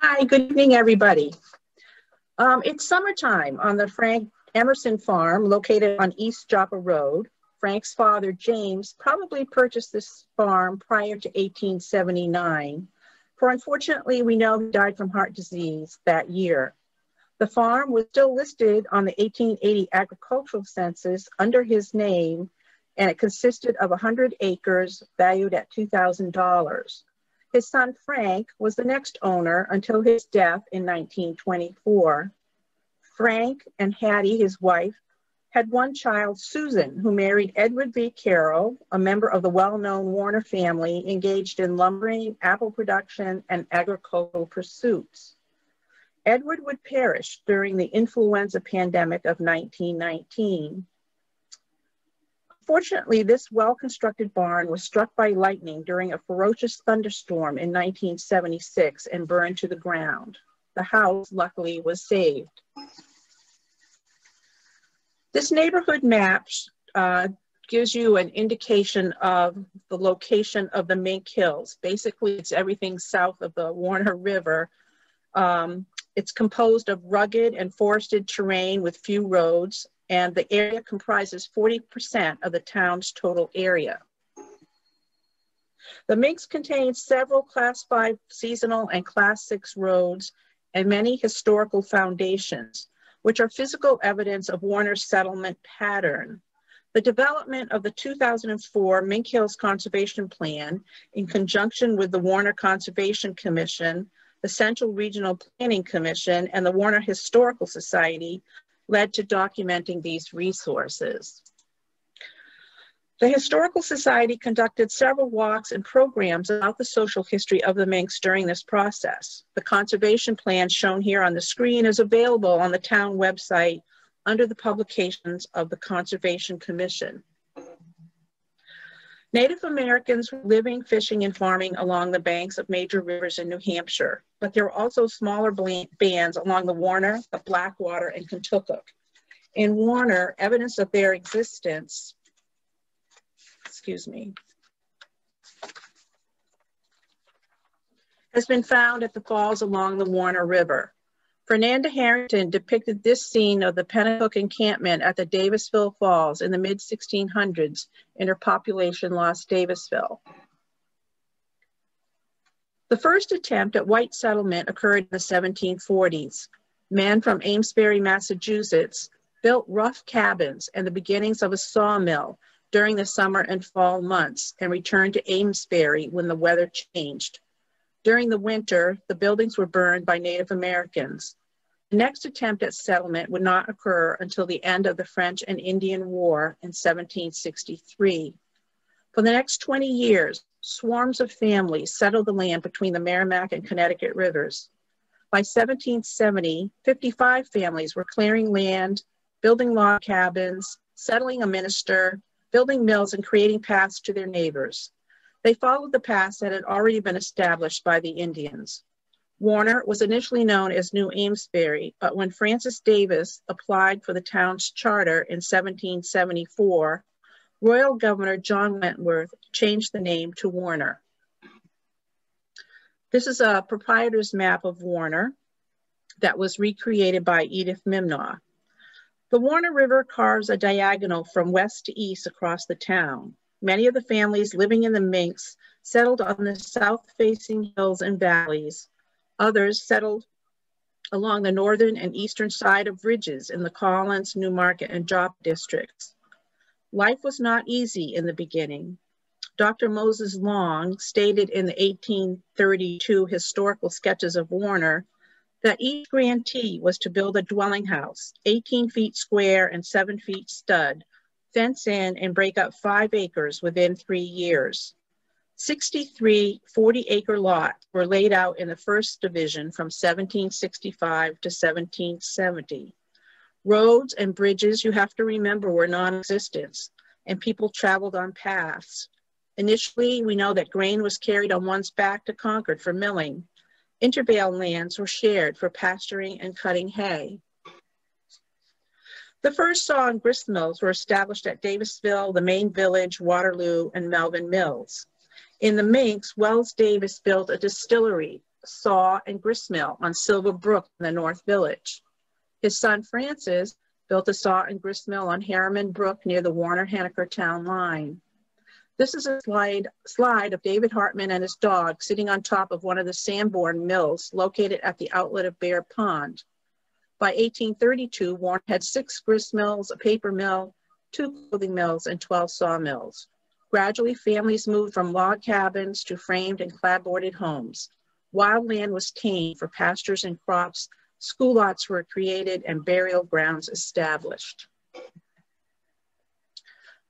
Hi, good evening, everybody. It's summertime on the Frank Emerson farm located on East Joppa Road. Frank's father, James, probably purchased this farm prior to 1879, for unfortunately, we know he died from heart disease that year. The farm was still listed on the 1880 agricultural census under his name, and it consisted of 100 acres valued at $2,000. His son, Frank, was the next owner until his death in 1924. Frank and Hattie, his wife, had one child, Susan, who married Edward B. Carroll, a member of the well-known Warner family engaged in lumbering, apple production, and agricultural pursuits. Edward would perish during the influenza pandemic of 1919. Fortunately, this well-constructed barn was struck by lightning during a ferocious thunderstorm in 1976 and burned to the ground. The house, luckily, was saved. This neighborhood map gives you an indication of the location of the Mink Hills. Basically, it's everything south of the Warner River. It's composed of rugged and forested terrain with few roads, and the area comprises 40% of the town's total area. The Minks contains several Class 5 seasonal and Class 6 roads and many historical foundations, which are physical evidence of Warner's settlement pattern. The development of the 2004 Mink Hills Conservation Plan, in conjunction with the Warner Conservation Commission, the Central Regional Planning Commission, and the Warner Historical Society, led to documenting these resources. The Historical Society conducted several walks and programs about the social history of the Minks during this process. The conservation plan shown here on the screen is available on the town website under the publications of the Conservation Commission. Native Americans were living, fishing, and farming along the banks of major rivers in New Hampshire, but there were also smaller bands along the Warner, the Blackwater, and Kentucky. In Warner, evidence of their existence, has been found at the falls along the Warner River. Fernanda Harrington depicted this scene of the Pennacook encampment at the Davisville Falls in the mid-1600s in her population Lost Davisville. The first attempt at white settlement occurred in the 1740s. Men from Amesbury, Massachusetts, built rough cabins and the beginnings of a sawmill during the summer and fall months and returned to Amesbury when the weather changed. During the winter, the buildings were burned by Native Americans. The next attempt at settlement would not occur until the end of the French and Indian War in 1763. For the next 20 years, swarms of families settled the land between the Merrimack and Connecticut rivers. By 1770, 55 families were clearing land, building log cabins, settling a minister, building mills, and creating paths to their neighbors. They followed the paths that had already been established by the Indians. Warner was initially known as New Amesbury, but when Francis Davis applied for the town's charter in 1774, Royal Governor John Wentworth changed the name to Warner. This is a proprietor's map of Warner that was recreated by Edith Mimnaugh. The Warner River carves a diagonal from west to east across the town. Many of the families living in the Minks settled on the south-facing hills and valleys. Others settled along the northern and eastern side of ridges in the Collins, Newmarket, and Joppa districts. Life was not easy in the beginning. Dr. Moses Long stated in the 1832 historical sketches of Warner that each grantee was to build a dwelling house, 18 feet square and 7 feet stud, fence in and break up 5 acres within 3 years. 63 40-acre lots were laid out in the first division from 1765 to 1770. Roads and bridges, you have to remember, were non-existent, and people traveled on paths. Initially, we know that grain was carried on one's back to Concord for milling. Intervale lands were shared for pasturing and cutting hay. The first saw and grist mills were established at Davisville, the main village, Waterloo, and Melvin Mills. In the Minks, Wells Davis built a distillery, saw and grist mill on Silver Brook in the North Village. His son Francis built a saw and grist mill on Harriman Brook near the Warner-Henniker town line. This is a slide of David Hartman and his dog sitting on top of one of the Sanborn mills located at the outlet of Bear Pond. By 1832, Warner had 6 grist mills, a paper mill, 2 clothing mills, and 12 sawmills. Gradually, families moved from log cabins to framed and clapboarded homes. Wild land was tamed for pastures and crops, school lots were created, and burial grounds established.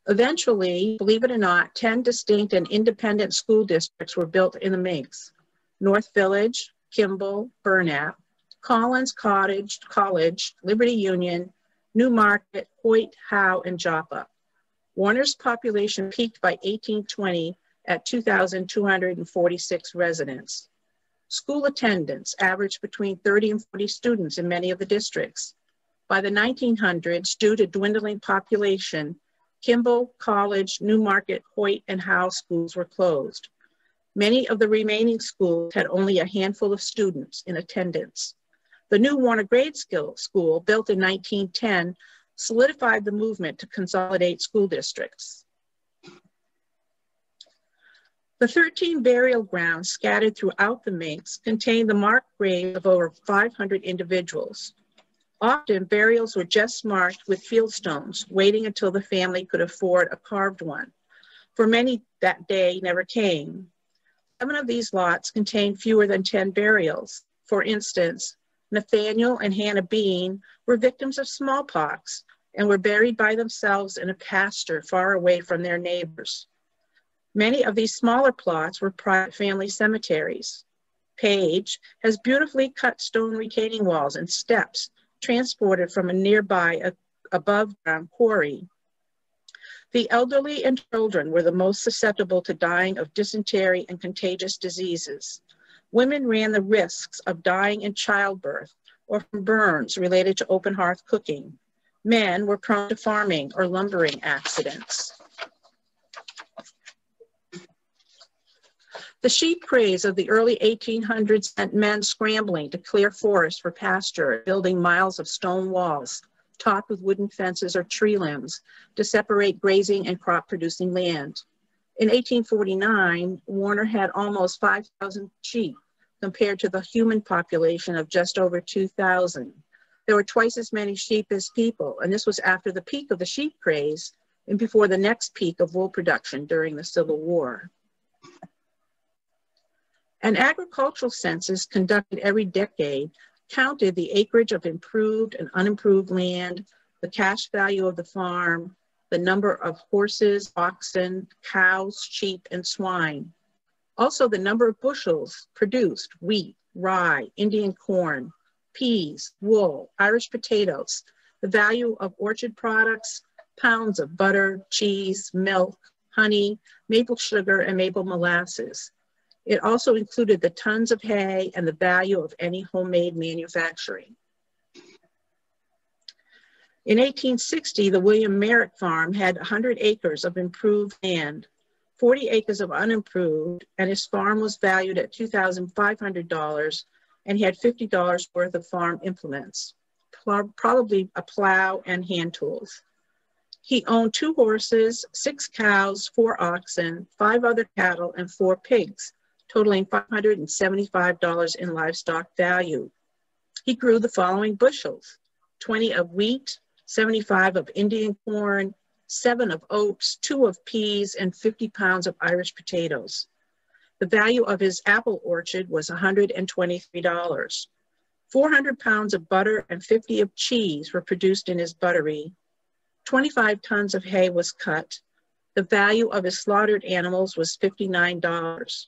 Eventually, believe it or not, 10 distinct and independent school districts were built in the Minks: North Village, Kimball, Burnap, Collins College, Liberty Union, New Market, Hoyt, Howe, and Joppa. Warner's population peaked by 1820 at 2,246 residents. School attendance averaged between 30 and 40 students in many of the districts. By the 1900s, due to dwindling population, Kimball, College, New Market, Hoyt, and Howe schools were closed. Many of the remaining schools had only a handful of students in attendance. The new Warner Grade School, built in 1910, solidified the movement to consolidate school districts. The 13 burial grounds scattered throughout the Minks contain the marked graves of over 500 individuals. Often, burials were just marked with field stones, waiting until the family could afford a carved one. For many, that day never came. 7 of these lots contain fewer than 10 burials. For instance, Nathaniel and Hannah Bean were victims of smallpox and were buried by themselves in a pasture far away from their neighbors. Many of these smaller plots were private family cemeteries. Page has beautifully cut stone retaining walls and steps transported from a nearby above-ground quarry. The elderly and children were the most susceptible to dying of dysentery and contagious diseases. Women ran the risks of dying in childbirth or from burns related to open hearth cooking. Men were prone to farming or lumbering accidents. The sheep craze of the early 1800s sent men scrambling to clear forests for pasture, building miles of stone walls, topped with wooden fences or tree limbs to separate grazing and crop-producing land. In 1849, Warner had almost 5,000 sheep compared to the human population of just over 2,000. There were twice as many sheep as people, and this was after the peak of the sheep craze and before the next peak of wool production during the Civil War. An agricultural census conducted every decade counted the acreage of improved and unimproved land, the cash value of the farm, the number of horses, oxen, cows, sheep, and swine. Also the number of bushels produced: wheat, rye, Indian corn, peas, wool, Irish potatoes, the value of orchard products, pounds of butter, cheese, milk, honey, maple sugar, and maple molasses. It also included the tons of hay and the value of any homemade manufacturing. In 1860, the William Merrick Farm had 100 acres of improved land, 40 acres of unimproved, and his farm was valued at $2,500, and he had $50 worth of farm implements, probably a plow and hand tools. He owned 2 horses, 6 cows, 4 oxen, 5 other cattle, and 4 pigs, totaling $575 in livestock value. He grew the following bushels: 20 of wheat, 75 of Indian corn, 7 of oats, 2 of peas, and 50 pounds of Irish potatoes. The value of his apple orchard was $123. 400 pounds of butter and 50 of cheese were produced in his buttery. 25 tons of hay was cut. The value of his slaughtered animals was $59.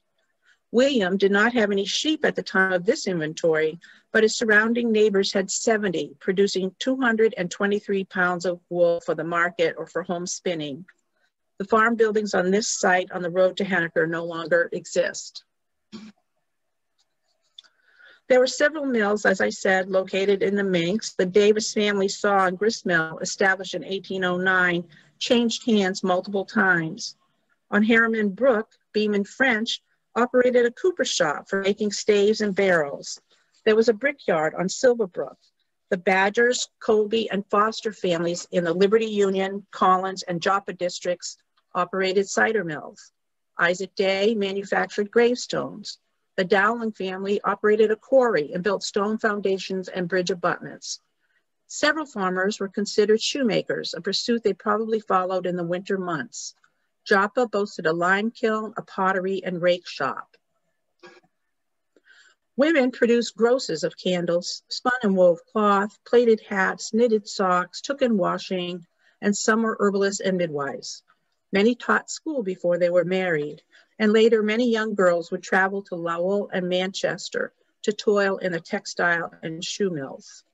William did not have any sheep at the time of this inventory, but his surrounding neighbors had 70, producing 223 pounds of wool for the market or for home spinning. The farm buildings on this site on the road to Henniker no longer exist. There were several mills, as I said, located in the Minks. The Davis family saw and grist mill, established in 1809, changed hands multiple times. On Harriman Brook, Beam and French operated a cooper shop for making staves and barrels. There was a brickyard on Silverbrook. The Badgers, Colby, and Foster families in the Liberty Union, Collins, and Joppa districts operated cider mills. Isaac Day manufactured gravestones. The Dowling family operated a quarry and built stone foundations and bridge abutments. Several farmers were considered shoemakers, a pursuit they probably followed in the winter months. Joppa boasted a lime kiln, a pottery, and rake shop. Women produced grosses of candles, spun and wove cloth, plaited hats, knitted socks, took in washing, and some were herbalists and midwives. Many taught school before they were married, and later many young girls would travel to Lowell and Manchester to toil in the textile and shoe mills.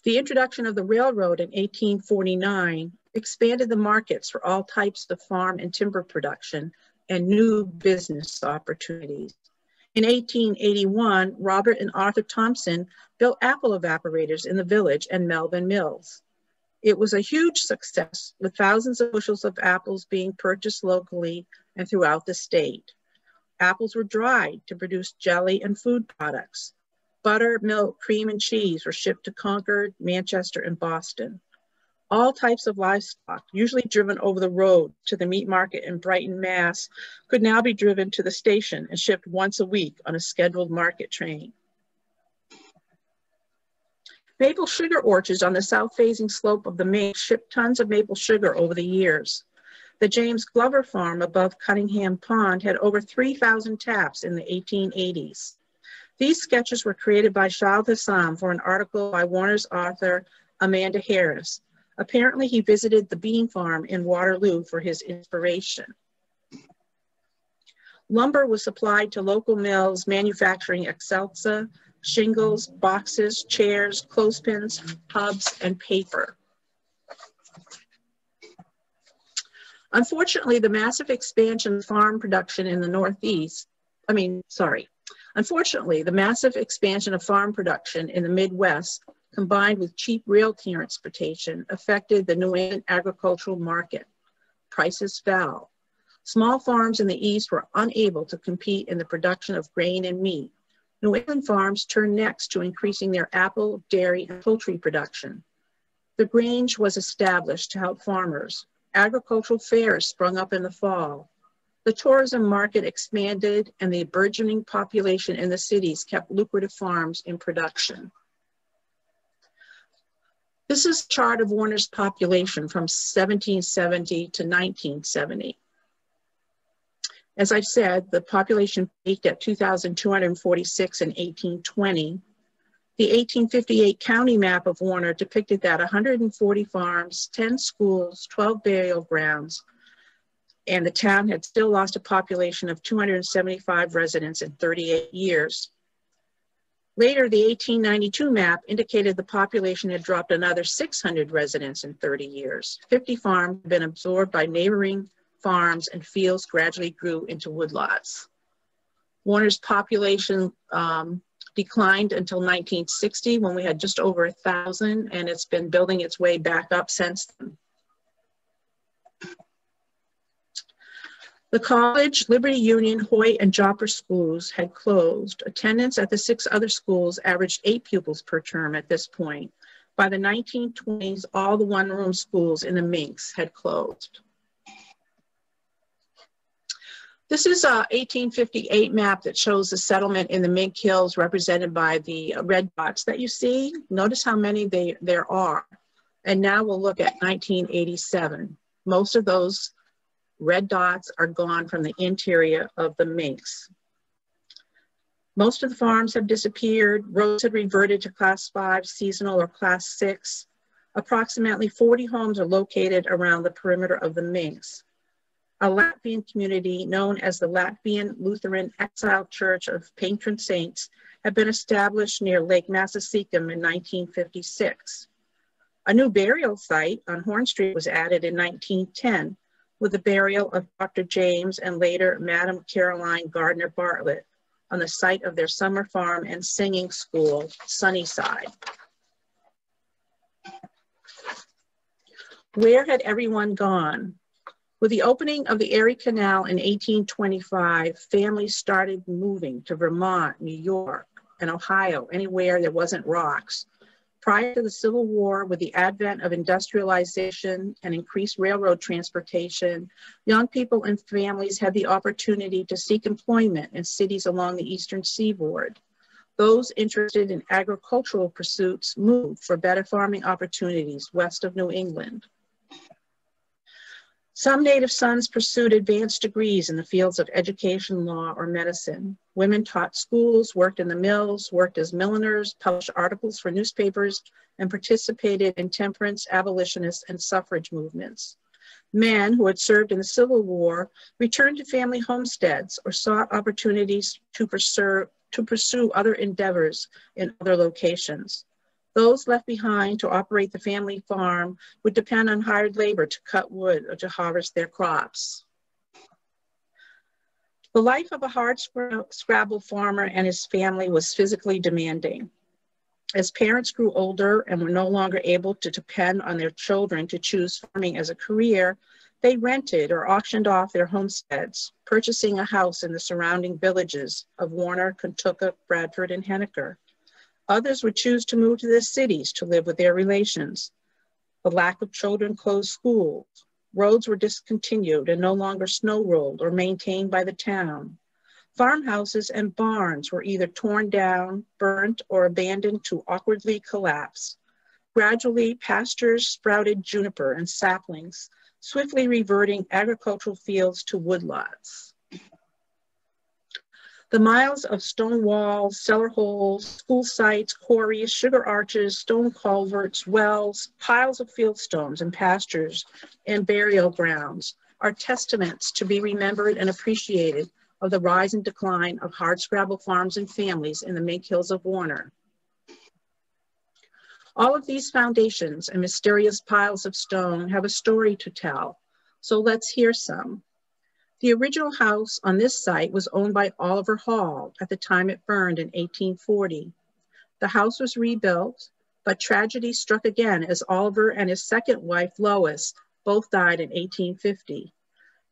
The introduction of the railroad in 1849 expanded the markets for all types of farm and timber production and new business opportunities. In 1881, Robert and Arthur Thompson built apple evaporators in the village and Melbourne Mills. It was a huge success, with thousands of bushels of apples being purchased locally and throughout the state. Apples were dried to produce jelly and food products. Butter, milk, cream, and cheese were shipped to Concord, Manchester, and Boston. All types of livestock, usually driven over the road to the meat market in Brighton, Mass., could now be driven to the station and shipped once a week on a scheduled market train. Maple sugar orchards on the south-facing slope of the Minks shipped tons of maple sugar over the years. The James Glover farm above Cunningham Pond had over 3,000 taps in the 1880s. These sketches were created by Charles Hassam for an article by Warner's author Amanda Harris. Apparently, he visited the bean farm in Waterloo for his inspiration. Lumber was supplied to local mills manufacturing excelsa, shingles, boxes, chairs, clothespins, hubs, and paper. Unfortunately, the massive expansion of farm production in the Unfortunately, the massive expansion of farm production in the Midwest, combined with cheap rail transportation, affected the New England agricultural market. Prices fell. Small farms in the East were unable to compete in the production of grain and meat. New England farms turned next to increasing their apple, dairy, and poultry production. The Grange was established to help farmers. Agricultural fairs sprung up in the fall. The tourism market expanded, and the burgeoning population in the cities kept lucrative farms in production. This is a chart of Warner's population from 1770 to 1970. As I've said, the population peaked at 2,246 in 1820. The 1858 county map of Warner depicted that 140 farms, 10 schools, 12 burial grounds, and the town had still lost a population of 275 residents in 38 years. Later, the 1892 map indicated the population had dropped another 600 residents in 30 years. 50 farms had been absorbed by neighboring farms, and fields gradually grew into woodlots. Warner's population declined until 1960, when we had just over 1,000, and it's been building its way back up since then. The college, Liberty Union, Hoyt, and Joppa schools had closed. Attendance at the 6 other schools averaged 8 pupils per term at this point. By the 1920s, all the one-room schools in the Minks had closed. This is a 1858 map that shows the settlement in the Mink Hills, represented by the red dots that you see. Notice how many there are. And now we'll look at 1987. Most of those red dots are gone from the interior of the Minks. Most of the farms have disappeared. Roads have reverted to Class 5 seasonal or Class 6. Approximately 40 homes are located around the perimeter of the Minks. A Latvian community known as the Latvian Lutheran Exile Church of Patron Saints had been established near Lake Massasaucam in 1956. A new burial site on Horn Street was added in 1910 with the burial of Dr. James and later Madam Caroline Gardner Bartlett on the site of their summer farm and singing school, Sunnyside. Where had everyone gone? With the opening of the Erie Canal in 1825, families started moving to Vermont, New York, and Ohio, anywhere there wasn't rocks. Prior to the Civil War, with the advent of industrialization and increased railroad transportation, young people and families had the opportunity to seek employment in cities along the eastern seaboard. Those interested in agricultural pursuits moved for better farming opportunities west of New England. Some native sons pursued advanced degrees in the fields of education, law, or medicine. Women taught schools, worked in the mills, worked as milliners, published articles for newspapers, and participated in temperance, abolitionist, and suffrage movements. Men who had served in the Civil War returned to family homesteads or sought opportunities to pursue other endeavors in other locations. Those left behind to operate the family farm would depend on hired labor to cut wood or to harvest their crops. The life of a hard-scrabble farmer and his family was physically demanding. As parents grew older and were no longer able to depend on their children to choose farming as a career, they rented or auctioned off their homesteads, purchasing a house in the surrounding villages of Warner, Kentucky, Bradford, and Henniker. Others would choose to move to the cities to live with their relations. The lack of children closed schools. Roads were discontinued and no longer snow rolled or maintained by the town. Farmhouses and barns were either torn down, burnt, or abandoned to awkwardly collapse. Gradually, pastures sprouted juniper and saplings, swiftly reverting agricultural fields to woodlots. The miles of stone walls, cellar holes, school sites, quarries, sugar arches, stone culverts, wells, piles of fieldstones and pastures and burial grounds are testaments to be remembered and appreciated of the rise and decline of hardscrabble farms and families in the Mink Hills of Warner. All of these foundations and mysterious piles of stone have a story to tell, so let's hear some. The original house on this site was owned by Oliver Hall at the time it burned in 1840. The house was rebuilt, but tragedy struck again as Oliver and his second wife, Lois, both died in 1850.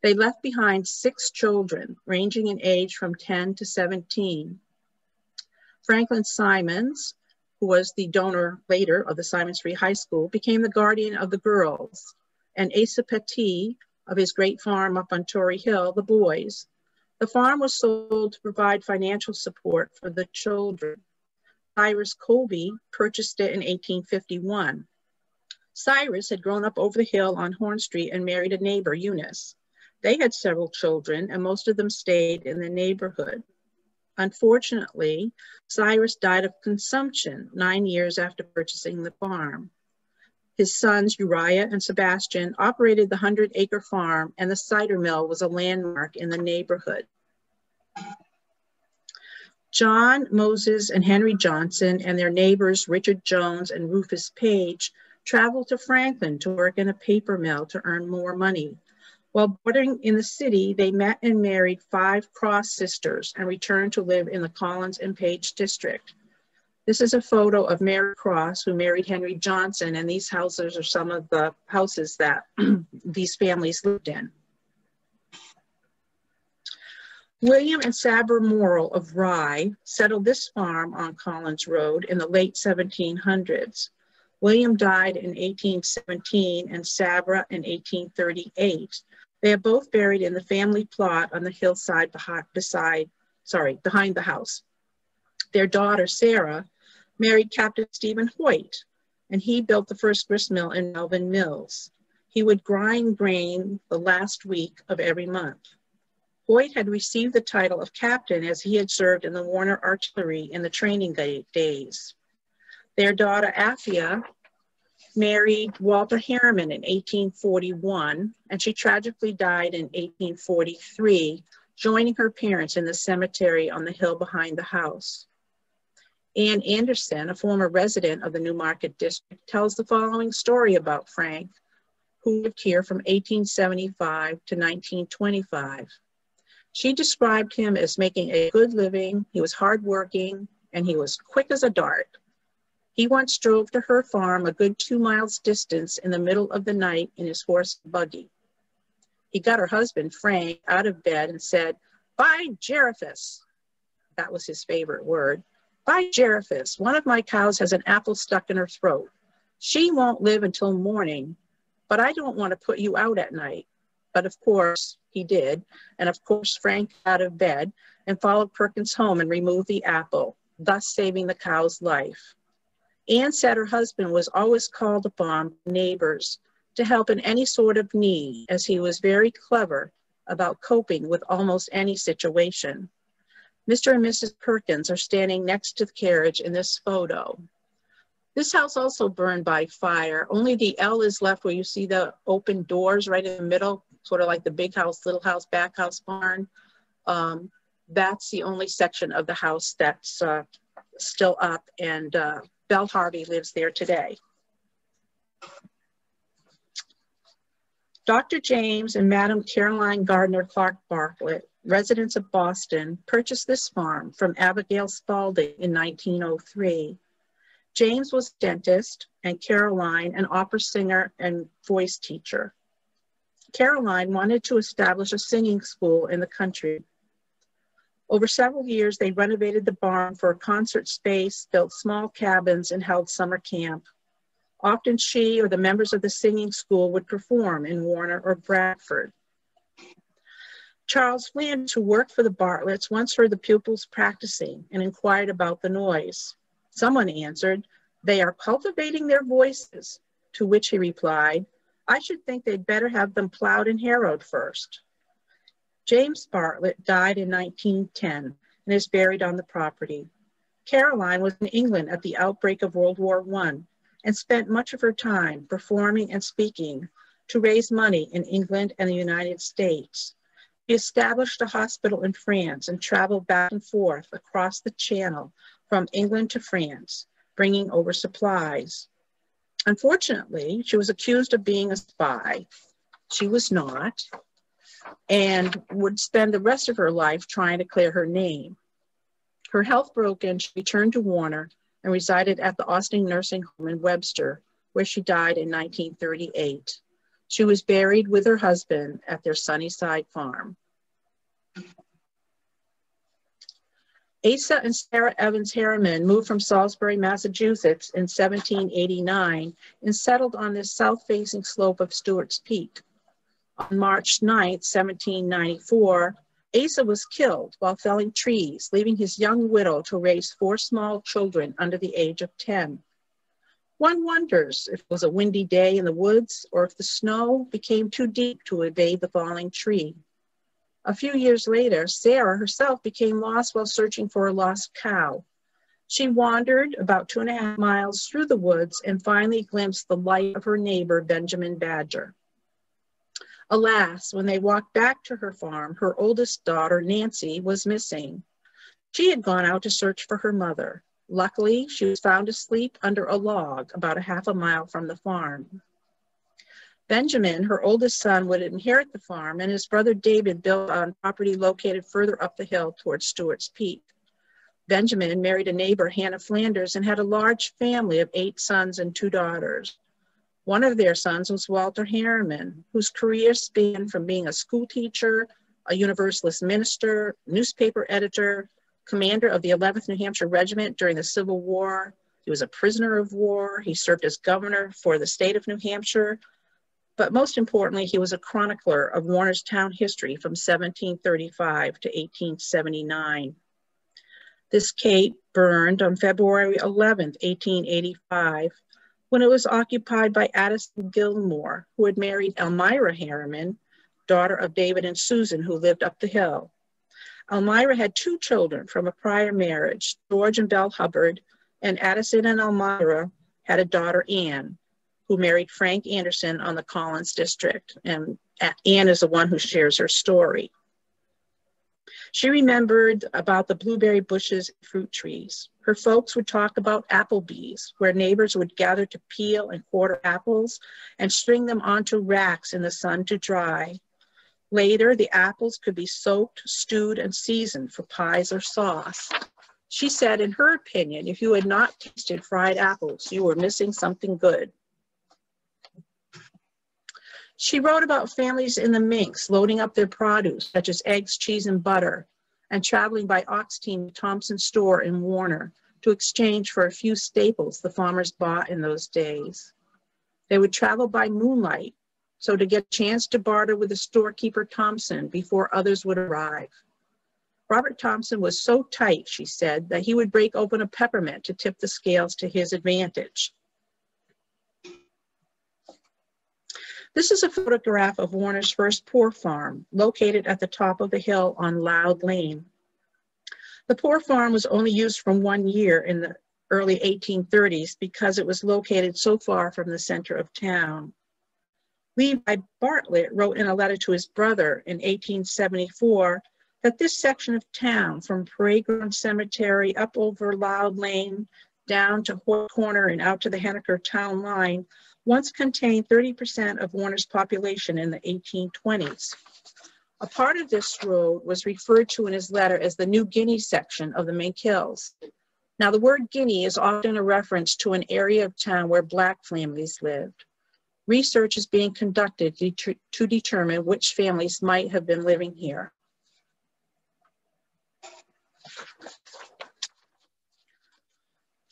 They left behind 6 children, ranging in age from 10 to 17. Franklin Simons, who was the donor later of the Simons Free High School, became the guardian of the girls, and Asa Petit, of his great farm up on Torrey Hill, the boys. The farm was sold to provide financial support for the children. Cyrus Colby purchased it in 1851. Cyrus had grown up over the hill on Horn Street and married a neighbor, Eunice. They had several children, and most of them stayed in the neighborhood. Unfortunately, Cyrus died of consumption 9 years after purchasing the farm. His sons, Uriah and Sebastian, operated the 100-acre farm, and the cider mill was a landmark in the neighborhood. John, Moses, and Henry Johnson and their neighbors, Richard Jones and Rufus Page, traveled to Franklin to work in a paper mill to earn more money. While boarding in the city, they met and married 5 Cross sisters and returned to live in the Collins and Page district. This is a photo of Mary Cross, who married Henry Johnson, and these houses are some of the houses that these families lived in. William and Sabra Morrill of Rye settled this farm on Collins Road in the late 1700s. William died in 1817 and Sabra in 1838. They are both buried in the family plot on the hillside behind the house. Their daughter, Sarah, married Captain Stephen Hoyt, and he built the first grist mill in Melvin Mills. He would grind grain the last week of every month. Hoyt had received the title of captain as he had served in the Warner Artillery in the training days. Their daughter, Afia, married Walter Harriman in 1841, and she tragically died in 1843, joining her parents in the cemetery on the hill behind the house. Ann Anderson, a former resident of the Newmarket district, tells the following story about Frank, who lived here from 1875 to 1925. She described him as making a good living, he was hardworking, and he was quick as a dart. He once drove to her farm a good 2 miles distance in the middle of the night in his horse and buggy. He got her husband, Frank, out of bed and said, "By Jeriphus," that was his favorite word, "by Jeriphus, one of my cows has an apple stuck in her throat. She won't live until morning, but I don't want to put you out at night." But of course he did. And of course Frank got out of bed and followed Perkins home and removed the apple, thus saving the cow's life. Anne said her husband was always called upon by neighbors to help in any sort of need, as he was very clever about coping with almost any situation. Mr. and Mrs. Perkins are standing next to the carriage in this photo. This house also burned by fire. Only the L is left where you see the open doors right in the middle, sort of like the big house, little house, back house barn. That's the only section of the house that's still up, and Belle Harvey lives there today. Dr. James and Madam Caroline Gardner Clark Bartlett, residents of Boston, purchased this farm from Abigail Spaulding in 1903. James was a dentist and Caroline an opera singer and voice teacher. Caroline wanted to establish a singing school in the country. Over several years, they renovated the barn for a concert space, built small cabins, and held summer camp. Often she or the members of the singing school would perform in Warner or Bradford. Charles Flanders, who worked for the Bartletts, once heard the pupils practicing and inquired about the noise. Someone answered, "They are cultivating their voices," to which he replied, "I should think they'd better have them plowed and harrowed first." James Bartlett died in 1910 and is buried on the property. Caroline was in England at the outbreak of World War I and spent much of her time performing and speaking to raise money in England and the United States. She established a hospital in France and traveled back and forth across the Channel from England to France, bringing over supplies. Unfortunately, she was accused of being a spy. She was not, and would spend the rest of her life trying to clear her name. Her health broken, she returned to Warner and resided at the Austin Nursing Home in Webster, where she died in 1938. She was buried with her husband at their Sunnyside farm. Asa and Sarah Evans Harriman moved from Salisbury, Massachusetts in 1789 and settled on the south-facing slope of Stewart's Peak. On March 9, 1794, Asa was killed while felling trees, leaving his young widow to raise 4 small children under the age of 10. One wonders if it was a windy day in the woods or if the snow became too deep to evade the falling tree. A few years later, Sarah herself became lost while searching for a lost cow. She wandered about 2.5 miles through the woods and finally glimpsed the light of her neighbor, Benjamin Badger. Alas, when they walked back to her farm, her oldest daughter, Nancy, was missing. She had gone out to search for her mother. Luckily, she was found asleep under a log about 1/2 mile from the farm. Benjamin, her oldest son, would inherit the farm, and his brother David built on property located further up the hill towards Stewart's Peak. Benjamin married a neighbor, Hannah Flanders, and had a large family of 8 sons and 2 daughters. One of their sons was Walter Harriman, whose career spanned from being a school teacher, a Universalist minister, newspaper editor, commander of the 11th New Hampshire Regiment during the Civil War. He was a prisoner of war. He served as governor for the state of New Hampshire. But most importantly, he was a chronicler of Warner's town history from 1735 to 1879. This cape burned on February 11, 1885, when it was occupied by Addison Gilmore, who had married Elmira Harriman, daughter of David and Susan, who lived up the hill. Elmira had 2 children from a prior marriage, George and Belle Hubbard, and Addison and Elmira had a daughter, Anne, who married Frank Anderson on the Collins district. And Anne is the one who shares her story. She remembered about the blueberry bushes and fruit trees. Her folks would talk about Applebee's, where neighbors would gather to peel and quarter apples and string them onto racks in the sun to dry. Later, the apples could be soaked, stewed, and seasoned for pies or sauce. She said, in her opinion, if you had not tasted fried apples, you were missing something good. She wrote about families in the Minks loading up their produce, such as eggs, cheese, and butter, and traveling by ox team to Thompson's store in Warner to exchange for a few staples the farmers bought in those days. They would travel by moonlight, so to get a chance to barter with the storekeeper Thompson before others would arrive. Robert Thompson was so tight, she said, that he would break open a peppermint to tip the scales to his advantage. This is a photograph of Warner's first poor farm, located at the top of the hill on Loud Lane. The poor farm was only used for 1 year in the early 1830s because it was located so far from the center of town. Levi Bartlett wrote in a letter to his brother in 1874 that this section of town, from Parade Ground Cemetery up over Loud Lane, down to Hoyt Corner and out to the Henniker town line, once contained 30% of Warner's population in the 1820s. A part of this road was referred to in his letter as the New Guinea section of the Mink Hills. Now, the word Guinea is often a reference to an area of town where Black families lived. Research is being conducted to determine which families might have been living here.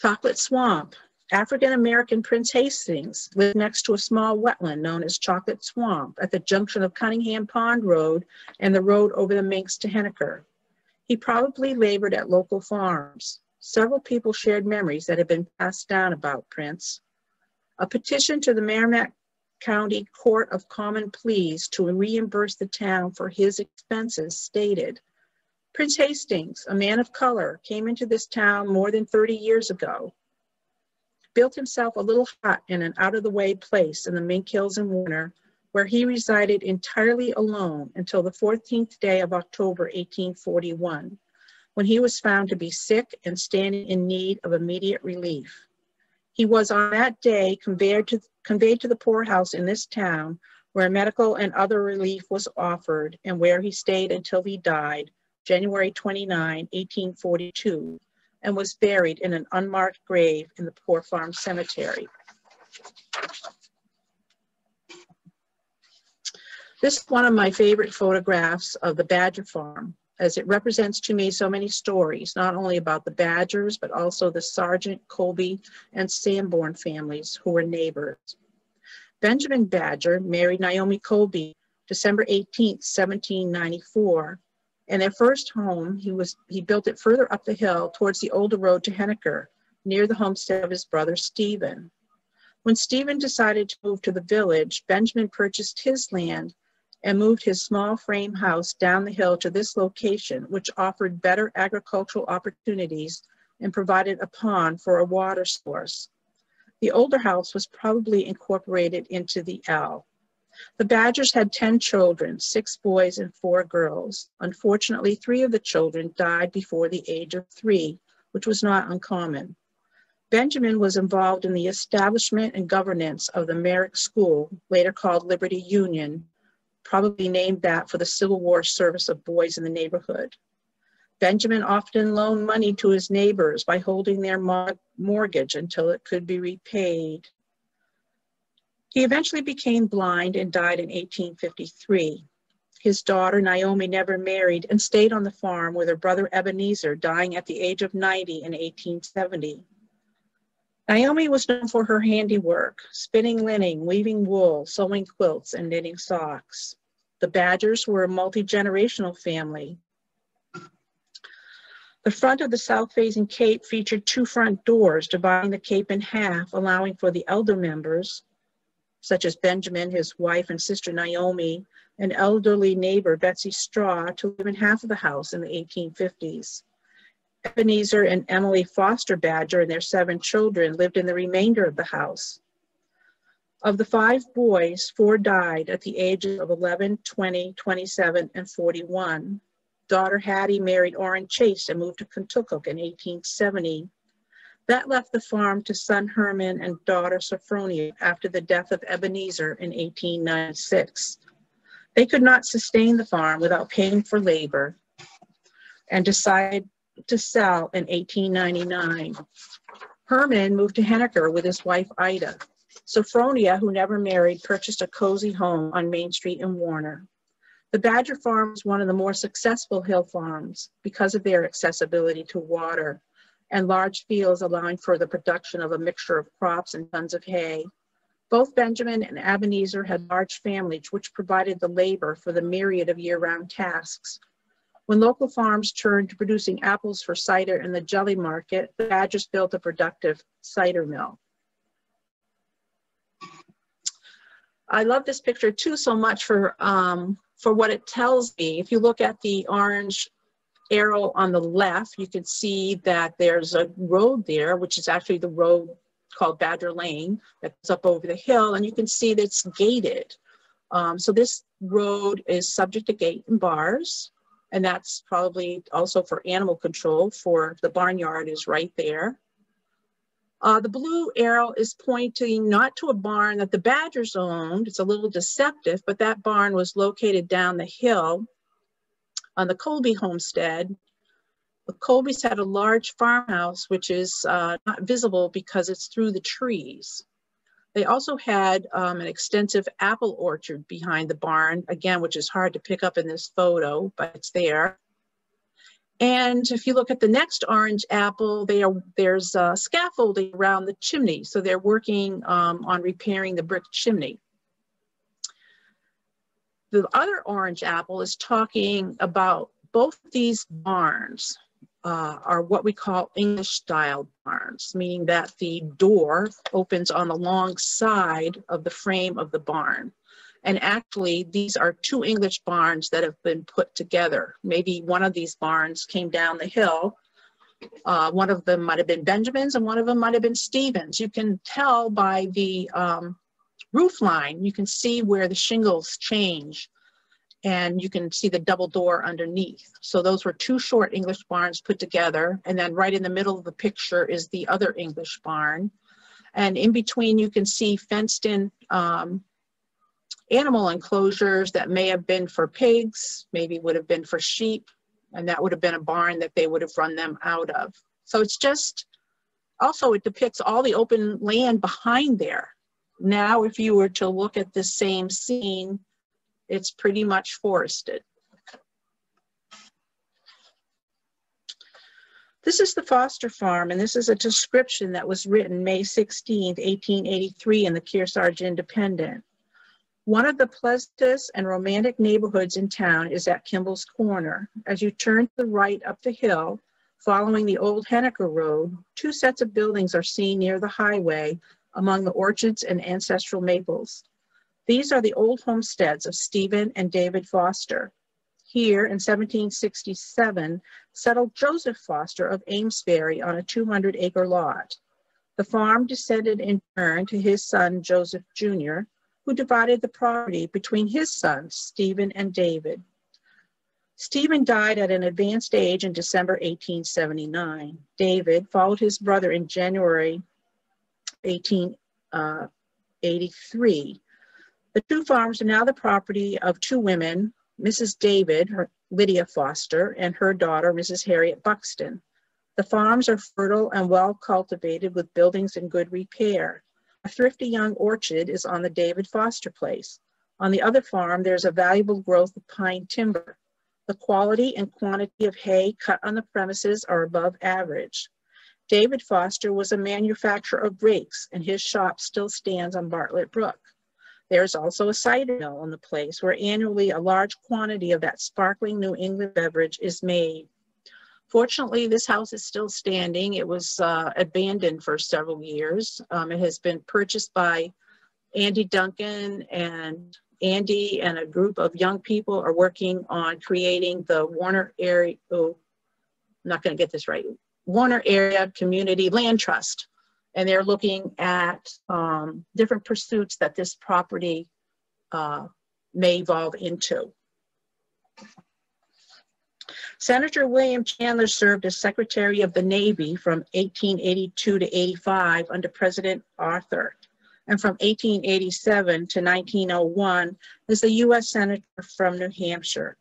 Chocolate Swamp. African-American Prince Hastings lived next to a small wetland known as Chocolate Swamp at the junction of Cunningham Pond Road and the road over the Minks to Henniker. He probably labored at local farms. Several people shared memories that had been passed down about Prince. A petition to the Merrimack County Court of Common Pleas to reimburse the town for his expenses stated, Prince Hastings, a man of color, came into this town more than 30 years ago, built himself a little hut in an out-of-the-way place in the Mink Hills in Warner, where he resided entirely alone until the 14th day of October, 1841, when he was found to be sick and standing in need of immediate relief. He was on that day conveyed to the poorhouse in this town, where medical and other relief was offered, and where he stayed until he died, January 29, 1842, and was buried in an unmarked grave in the Poor Farm Cemetery. This is one of my favorite photographs of the Badger Farm, as it represents to me so many stories, not only about the Badgers, but also the Sargent, Colby, and Sanborn families who were neighbors. Benjamin Badger married Naomi Colby December 18, 1794, and their first home, he built it further up the hill towards the older road to Henniker, near the homestead of his brother Stephen. When Stephen decided to move to the village, Benjamin purchased his land and moved his small frame house down the hill to this location, which offered better agricultural opportunities and provided a pond for a water source. The older house was probably incorporated into the L. The Badgers had 10 children, 6 boys and 4 girls. Unfortunately, 3 of the children died before the age of 3, which was not uncommon. Benjamin was involved in the establishment and governance of the Merrick School, later called Liberty Union, probably named that for the Civil War service of boys in the neighborhood. Benjamin often loaned money to his neighbors by holding their mortgage until it could be repaid. He eventually became blind and died in 1853. His daughter, Naomi, never married and stayed on the farm with her brother Ebenezer, dying at the age of 90 in 1870. Naomi was known for her handiwork, spinning linen, weaving wool, sewing quilts, and knitting socks. The Badgers were a multi-generational family. The front of the south-facing cape featured 2 front doors, dividing the cape in half, allowing for the elder members, such as Benjamin, his wife and sister Naomi, and elderly neighbor Betsy Straw, to live in half of the house in the 1850s. Ebenezer and Emily Foster Badger and their 7 children lived in the remainder of the house. Of the 5 boys, 4 died at the ages of 11, 20, 27, and 41. Daughter Hattie married Orrin Chase and moved to Kentucky in 1870. That left the farm to son Herman and daughter Sophronia after the death of Ebenezer in 1896. They could not sustain the farm without paying for labor and decided to sell in 1899. Herman moved to Henniker with his wife Ida. Sophronia, who never married, purchased a cozy home on Main Street in Warner. The Badger Farm is one of the more successful hill farms because of their accessibility to water and large fields allowing for the production of a mixture of crops and tons of hay. Both Benjamin and Ebenezer had large families, which provided the labor for the myriad of year-round tasks. When local farms turned to producing apples for cider in the jelly market, the Badgers built a productive cider mill. I love this picture too so much for what it tells me. If you look at the orange arrow on the left, you can see that there's a road there, which is actually the road called Badger Lane that goes up over the hill, and you can see that it's gated. So this road is subject to gate and bars, and that's probably also for animal control, for the barnyard is right there. The blue arrow is pointing not to a barn that the Badgers owned. It's a little deceptive, but that barn was located down the hill on the Colby homestead. The Colbys had a large farmhouse, which is not visible because it's through the trees. They also had an extensive apple orchard behind the barn, again, which is hard to pick up in this photo, but it's there. And if you look at the next orange apple, there's scaffolding around the chimney. So they're working on repairing the brick chimney. The other orange apple is talking about both these barns are what we call English style barns, meaning that the door opens on the long side of the frame of the barn. And actually, these are two English barns that have been put together. Maybe one of these barns came down the hill. One of them might have been Benjamin's and one of them might have been Stephen's. You can tell by the roof line, you can see where the shingles change, and you can see the double door underneath. So those were two short English barns put together. And then right in the middle of the picture is the other English barn. And in between, you can see fenced in animal enclosures that may have been for pigs, maybe would have been for sheep, and that would have been a barn that they would have run them out of. So it's just, also it depicts all the open land behind there. Now, if you were to look at the same scene, it's pretty much forested. This is the Foster Farm, and this is a description that was written May 16th, 1883 in the Kearsarge Independent. One of the pleasantest and romantic neighborhoods in town is at Kimball's Corner. As you turn to the right up the hill, following the old Henniker Road, two sets of buildings are seen near the highway among the orchards and ancestral maples. These are the old homesteads of Stephen and David Foster. Here in 1767 settled Joseph Foster of Amesbury on a 200-acre lot. The farm descended in turn to his son Joseph Jr., who divided the property between his sons, Stephen and David. Stephen died at an advanced age in December 1879. David followed his brother in January 1883. The two farms are now the property of two women, Mrs. David, Lydia Foster, and her daughter, Mrs. Harriet Buxton. The farms are fertile and well cultivated with buildings in good repair. A thrifty young orchard is on the David Foster place. On the other farm, there's a valuable growth of pine timber. The quality and quantity of hay cut on the premises are above average. David Foster was a manufacturer of rakes, and his shop still stands on Bartlett Brook. There's also a cider mill on the place where annually a large quantity of that sparkling New England beverage is made. Fortunately, this house is still standing. It was abandoned for several years. It has been purchased by Andy Duncan, and Andy and a group of young people are working on creating the Warner Area, I'm not going to get this right, Warner Area Community Land Trust. And they're looking at different pursuits that this property may evolve into. Senator William Chandler served as Secretary of the Navy from 1882 to 85 under President Arthur, and from 1887 to 1901 as the U.S. Senator from New Hampshire.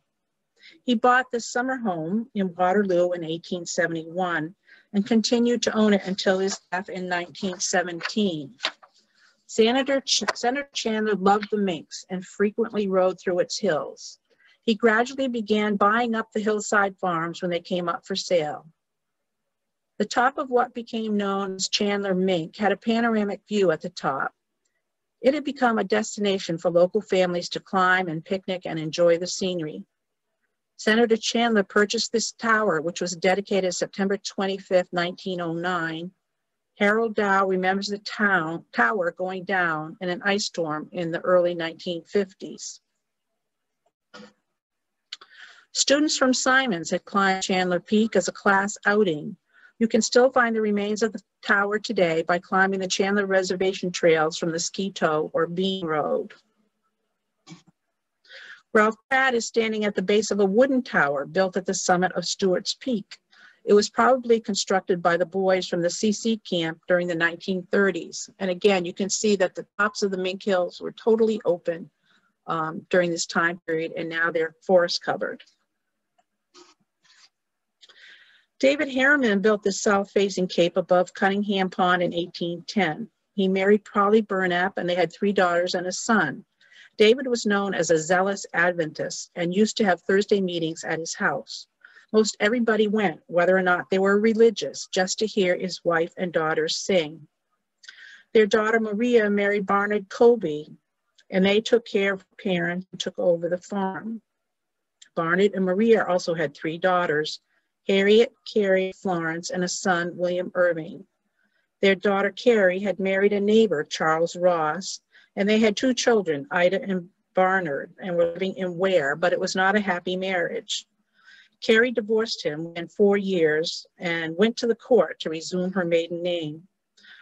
He bought the summer home in Waterloo in 1871 and continued to own it until his death in 1917. Senator Chandler loved the Minks and frequently rode through its hills. He gradually began buying up the hillside farms when they came up for sale. The top of what became known as Chandler Mink had a panoramic view at the top. It had become a destination for local families to climb and picnic and enjoy the scenery. Senator Chandler purchased this tower, which was dedicated September 25th, 1909. Harold Dow remembers the tower going down in an ice storm in the early 1950s. Students from Simons had climbed Chandler Peak as a class outing. You can still find the remains of the tower today by climbing the Chandler Reservation trails from the Skeeto or Bean Road. Ralph Pratt is standing at the base of a wooden tower built at the summit of Stewart's Peak. It was probably constructed by the boys from the CC camp during the 1930s. And again, you can see that the tops of the Mink Hills were totally open during this time period, and now they're forest covered. David Harriman built the south-facing cape above Cunningham Pond in 1810. He married Polly Burnap, and they had 3 daughters and a son. David was known as a zealous Adventist and used to have Thursday meetings at his house. Most everybody went, whether or not they were religious, just to hear his wife and daughters sing. Their daughter Maria married Barnard Colby, and they took care of her parents and took over the farm. Barnard and Maria also had 3 daughters, Harriet, Carrie, Florence, and a son, William Irving. Their daughter Carrie had married a neighbor, Charles Ross, and they had 2 children, Ida and Barnard, and were living in Ware, but it was not a happy marriage. Carrie divorced him in 4 years and went to the court to resume her maiden name.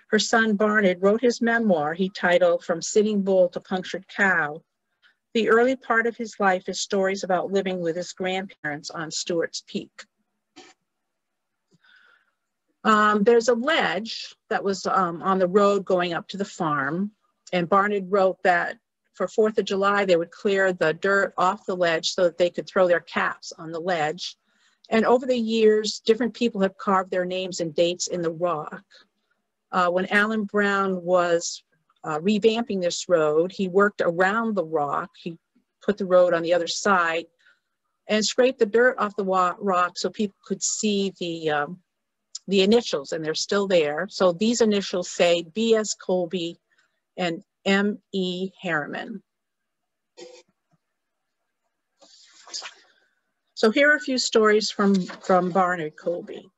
Her son Barnard wrote his memoir he titled From Sitting Bull to Punctured Cow. The early part of his life is stories about living with his grandparents on Stewart's Peak. There's a ledge that was on the road going up to the farm, and Barnard wrote that for 4th of July, they would clear the dirt off the ledge so that they could throw their caps on the ledge. And over the years, different people have carved their names and dates in the rock. When Alan Brown was revamping this road, he worked around the rock. He put the road on the other side and scraped the dirt off the rock so people could see the initials, and they're still there. So these initials say B.S. Colby and M.E. Harriman. So here are a few stories from Barnard Colby.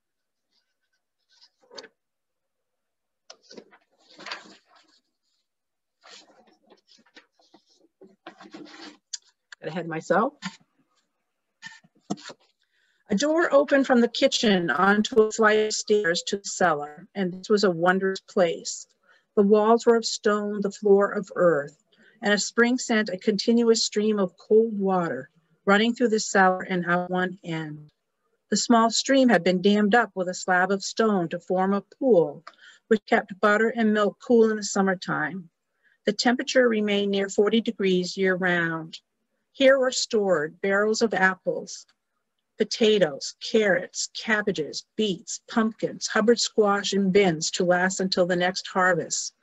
Got ahead of myself. A door opened from the kitchen onto a flight of stairs to the cellar, and this was a wondrous place. The walls were of stone, the floor of earth, and a spring sent a continuous stream of cold water running through the cellar and out one end. The small stream had been dammed up with a slab of stone to form a pool, which kept butter and milk cool in the summertime. The temperature remained near 40 degrees year-round. Here were stored barrels of apples, potatoes, carrots, cabbages, beets, pumpkins, Hubbard squash in bins to last until the next harvest,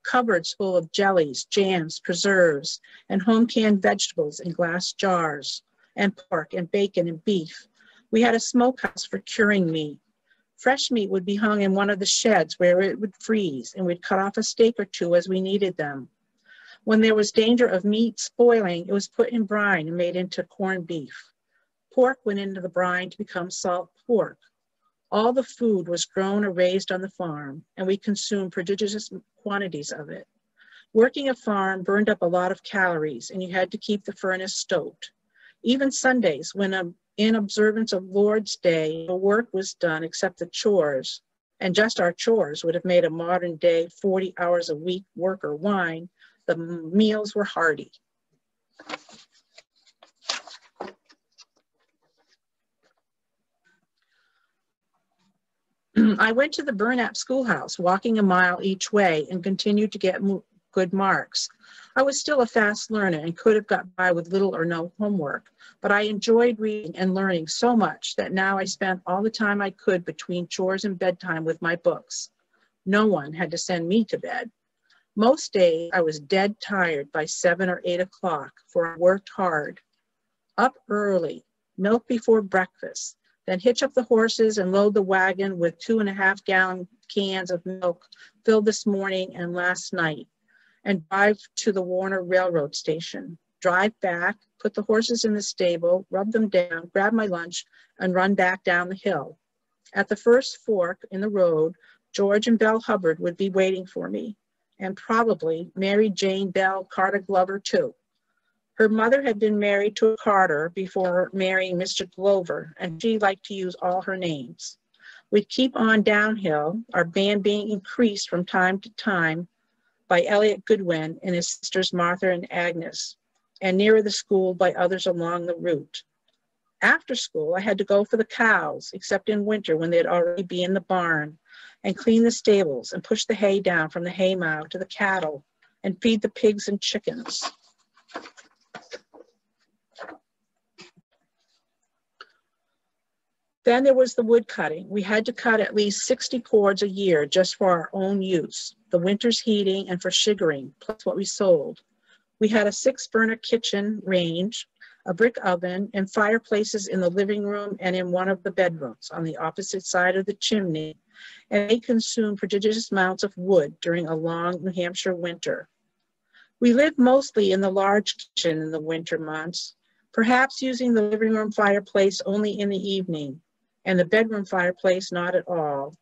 cupboards full of jellies, jams, preserves, and home-canned vegetables in glass jars, and pork and bacon and beef. We had a smokehouse for curing meat. Fresh meat would be hung in one of the sheds where it would freeze, and we'd cut off a steak or 2 as we needed them. When there was danger of meat spoiling, it was put in brine and made into corned beef. Pork went into the brine to become salt pork. All the food was grown or raised on the farm, and we consumed prodigious quantities of it. Working a farm burned up a lot of calories, and you had to keep the furnace stoked. Even Sundays, when in observance of Lord's Day, no work was done except the chores, and just our chores would have made a modern day 40 hours a week work or wine. The meals were hearty. I went to the Burnap schoolhouse, walking a mile each way, and continued to get good marks. I was still a fast learner and could have got by with little or no homework, but I enjoyed reading and learning so much that now I spent all the time I could between chores and bedtime with my books. No one had to send me to bed. Most days I was dead tired by 7 or 8 o'clock, for I worked hard. Up early, milk before breakfast, then hitch up the horses and load the wagon with 2.5-gallon cans of milk filled this morning and last night, and drive to the Warner Railroad Station. Drive back, put the horses in the stable, rub them down, grab my lunch, and run back down the hill. At the first fork in the road, George and Belle Hubbard would be waiting for me, and probably Mary Jane Bell Carter Glover too. Her mother had been married to a Carter before marrying Mr. Glover, and she liked to use all her names. We'd keep on downhill, our band being increased from time to time by Elliot Goodwin and his sisters Martha and Agnes, and nearer the school by others along the route. After school, I had to go for the cows, except in winter when they'd already be in the barn, and clean the stables and push the hay down from the haymow to the cattle and feed the pigs and chickens. Then there was the wood cutting. We had to cut at least 60 cords a year just for our own use, the winter's heating and for sugaring, plus what we sold. We had a 6-burner kitchen range, a brick oven, and fireplaces in the living room and in one of the bedrooms on the opposite side of the chimney, and they consumed prodigious amounts of wood during a long New Hampshire winter. We lived mostly in the large kitchen in the winter months, perhaps using the living room fireplace only in the evening, and the bedroom fireplace not at all.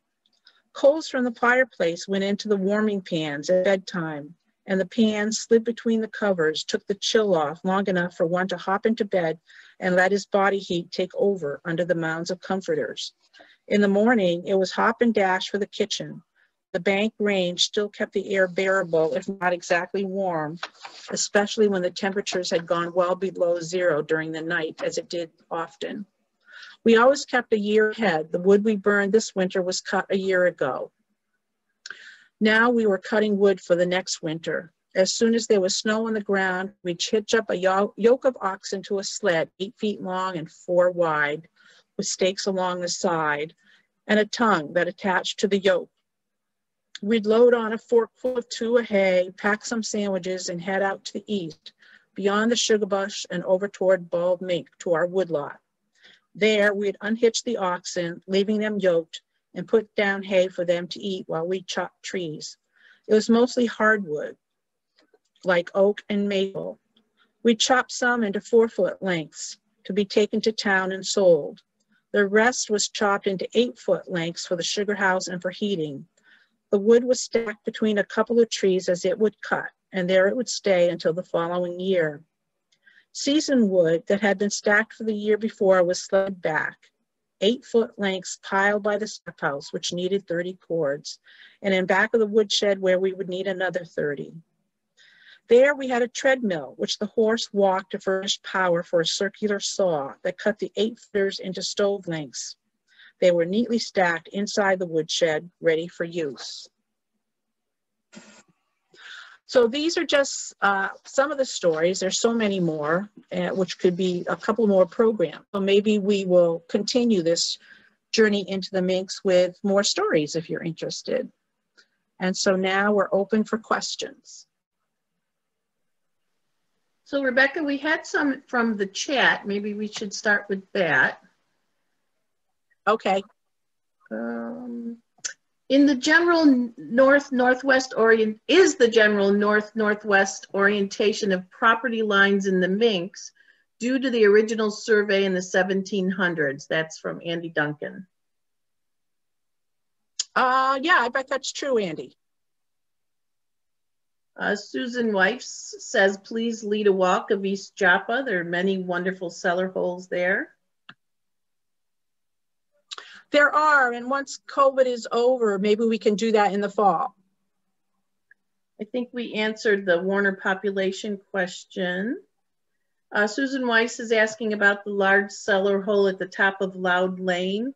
Coals from the fireplace went into the warming pans at bedtime, and the pans slid between the covers, took the chill off long enough for one to hop into bed and let his body heat take over under the mounds of comforters. In the morning, it was hop and dash for the kitchen. The bank range still kept the air bearable, if not exactly warm, especially when the temperatures had gone well below 0 during the night, as it did often. We always kept a year ahead. The wood we burned this winter was cut a year ago. Now we were cutting wood for the next winter. As soon as there was snow on the ground, we'd hitch up a yoke of oxen to a sled 8 feet long and 4 wide, with stakes along the side, and a tongue that attached to the yoke. We'd load on a forkful of 2 of hay, pack some sandwiches, and head out to the east, beyond the sugar bush and over toward Bald Mink to our woodlot. There, we'd unhitch the oxen, leaving them yoked, and put down hay for them to eat while we chopped trees. It was mostly hardwood, like oak and maple. We chopped some into 4-foot lengths to be taken to town and sold. The rest was chopped into 8-foot lengths for the sugar house and for heating. The wood was stacked between a couple of trees as it would cut, and there it would stay until the following year. Seasoned wood that had been stacked for the year before was slid back, 8-foot lengths piled by the stack house, which needed 30 cords, and in back of the woodshed where we would need another 30. There we had a treadmill, which the horse walked to furnish power for a circular saw that cut the 8-footers into stove lengths. They were neatly stacked inside the woodshed, ready for use. So these are just some of the stories. There's so many more, which could be a couple more programs. So maybe we will continue this journey into the Minks with more stories if you're interested. And so now we're open for questions. So Rebecca, we had some from the chat. Maybe we should start with that. Okay. In the general north-northwest orientation of property lines in the Minks due to the original survey in the 1700s? That's from Andy Duncan. Yeah, I bet that's true, Andy. Susan Wifes says, please lead a walk of East Joppa. There are many wonderful cellar holes there. There are, and once COVID is over, maybe we can do that in the fall. I think we answered the Warner population question. Susan Weiss is asking about the large cellar hole at the top of Loud Lane.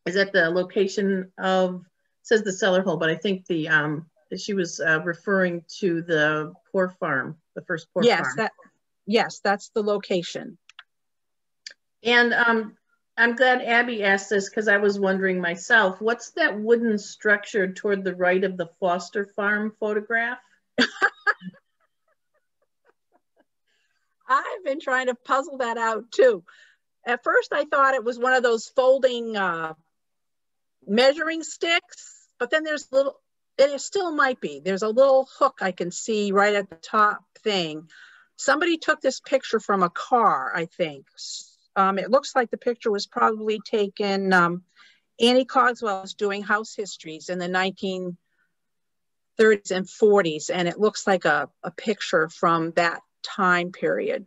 Is that the location of, says the cellar hole, but I think the she was referring to the poor farm, the first poor farm. Yes, that's the location. And I'm glad Abby asked this because I was wondering myself, what's that wooden structure toward the right of the Foster Farm photograph? I've been trying to puzzle that out too. At first, I thought it was one of those folding measuring sticks, but then there's little, and it still might be, there's a little hook I can see right at the top thing. Somebody took this picture from a car, I think. It looks like the picture was probably taken, Annie Cogswell was doing house histories in the 1930s and 40s, and it looks like a picture from that time period.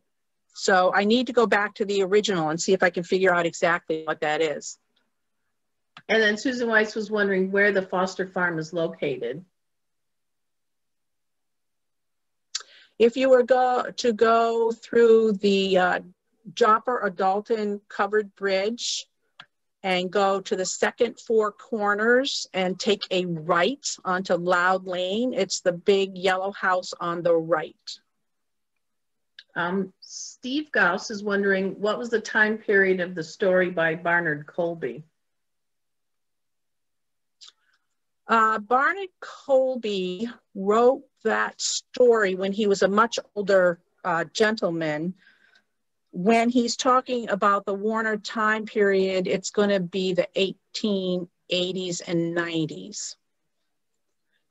So I need to go back to the original and see if I can figure out exactly what that is. And then Susan Weiss was wondering where the Foster Farm is located. If you were to go through the Joppa or Dalton covered bridge and go to the second four corners and take a right onto Loud Lane, it's the big yellow house on the right. Steve Gauss is wondering, what was the time period of the story by Barnard Colby? Barnard Colby wrote that story when he was a much older gentleman. When he's talking about the Warner time period, it's going to be the 1880s and 90s.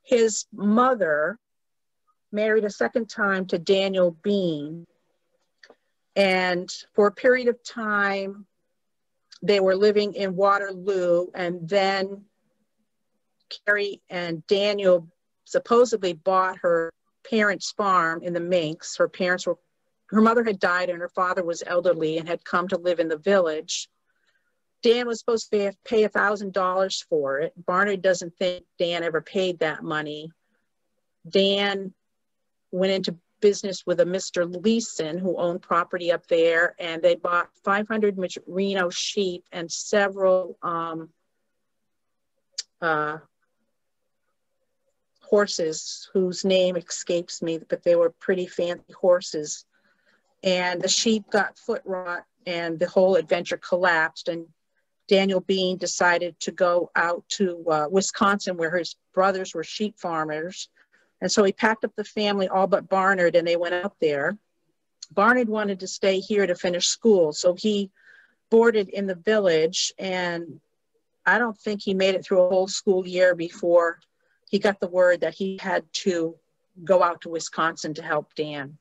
His mother married a second time to Daniel Bean, and for a period of time, they were living in Waterloo, and then Carrie and Daniel supposedly bought her parents' farm in the Minks. Her mother had died and her father was elderly and had come to live in the village. Dan was supposed to pay $1,000 for it. Barnard doesn't think Dan ever paid that money. Dan went into business with a Mr. Leeson, who owned property up there, and they bought 500 merino sheep and several horses whose name escapes me, but they were pretty fancy horses. And the sheep got foot rot and the whole adventure collapsed. And Daniel Bean decided to go out to Wisconsin, where his brothers were sheep farmers. And so he packed up the family, all but Barnard, and they went out there. Barnard wanted to stay here to finish school, so he boarded in the village, and I don't think he made it through a whole school year before he got the word that he had to go out to Wisconsin to help Dan.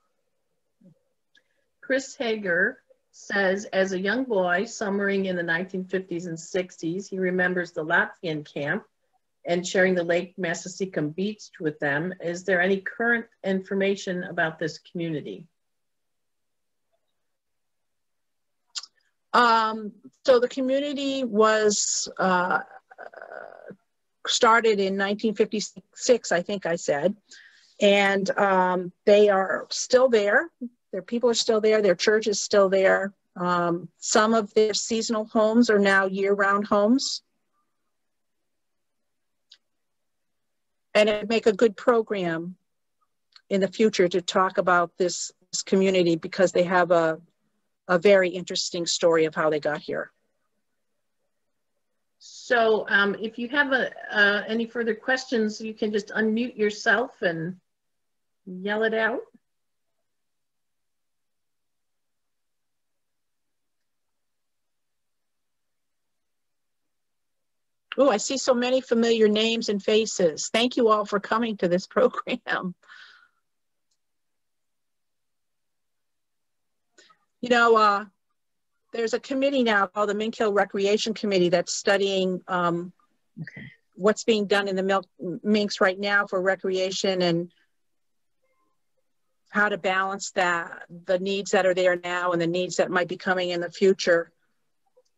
Chris Hager says, as a young boy, summering in the 1950s and 60s, he remembers the Latvian camp and sharing the Lake Massasauga beach with them. Is there any current information about this community? So the community was started in 1956, I think I said, and they are still there. Their people are still there. Their church is still there. Some of their seasonal homes are now year-round homes. And it would make a good program in the future to talk about this community, because they have a very interesting story of how they got here. So if you have any further questions, you can just unmute yourself and yell it out. Oh, I see so many familiar names and faces. Thank you all for coming to this program. You know, there's a committee now called the Mink Hill Recreation Committee that's studying what's being done in the Minks right now for recreation and how to balance that, the needs that are there now and the needs that might be coming in the future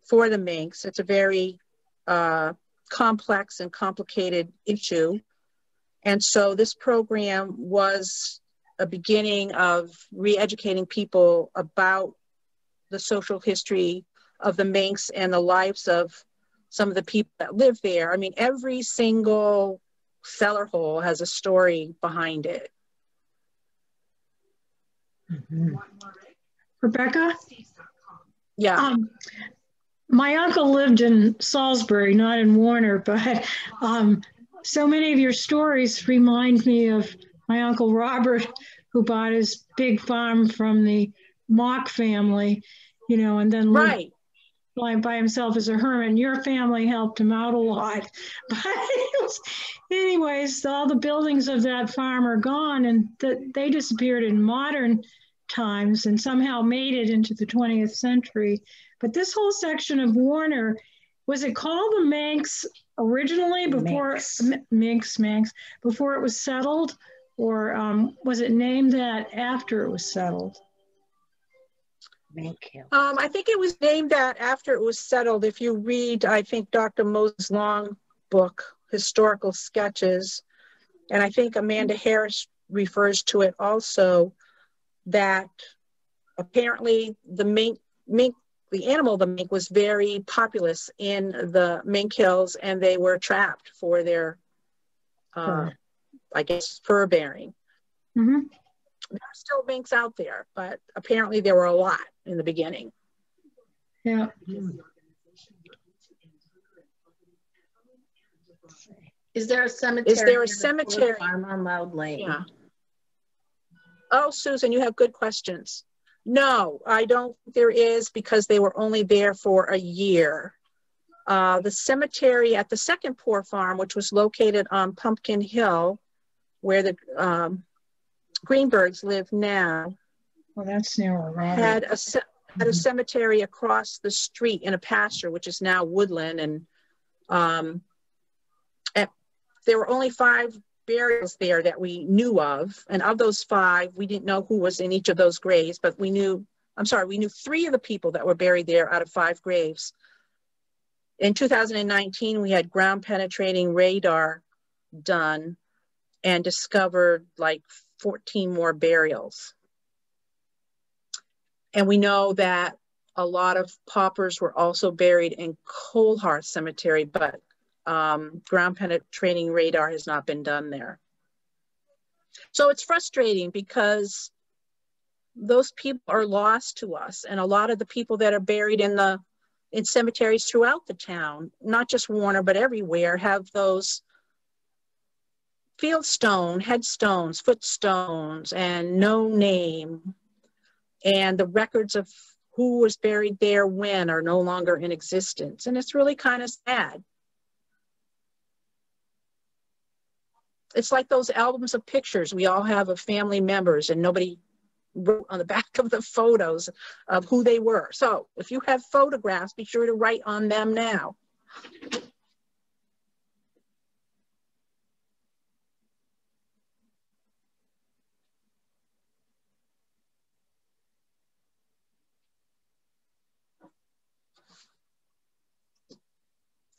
for the Minks. It's a very complex and complicated issue. And so this program was a beginning of re-educating people about the social history of the Minks and the lives of some of the people that live there. I mean, every single cellar hole has a story behind it. Mm-hmm. Rebecca? Yeah. My uncle lived in Salisbury, not in Warner, but so many of your stories remind me of my Uncle Robert, who bought his big farm from the Mock family, you know, and then lived by himself as a hermit. Your family helped him out a lot. But anyways, all the buildings of that farm are gone, and they disappeared in modern times and somehow made it into the 20th century. But this whole section of Warner, was it called the Minks originally before Minks, before it was settled, or was it named that after it was settled? Mink Hills. I think it was named that after it was settled. If you read, I think, Dr. Moses' long book, Historical Sketches, and I think Amanda Harris refers to it also, that apparently the mink, the animal, the mink, was very populous in the Mink Hills, and they were trapped for their, I guess, fur bearing. Mm-hmm. There are still minks out there, but apparently there were a lot in the beginning. Yeah. Is there a cemetery? Is there a cemetery? Farm on Loud Lane? Yeah. Oh, Susan, you have good questions. No, I don't think there is, because they were only there for a year. The cemetery at the second Poor Farm, which was located on Pumpkin Hill, where the Greenbergs live now, Well, that's near had a cemetery across the street in a pasture, which is now woodland, and there were only 5 burials there that we knew of, and of those 5, we didn't know who was in each of those graves, but we knew 3 of the people that were buried there out of 5 graves. In 2019, we had ground penetrating radar done and discovered like 14 more burials. And we know that a lot of paupers were also buried in Coal Hearth Cemetery, but ground penetrating radar has not been done there. So it's frustrating because those people are lost to us, and a lot of the people that are buried in cemeteries throughout the town, not just Warner, but everywhere, have those fieldstone, headstones, footstones, and no name. And the records of who was buried there when are no longer in existence. And it's really kind of sad. It's like those albums of pictures we all have of family members, and nobody wrote on the back of the photos of who they were. So if you have photographs, be sure to write on them now.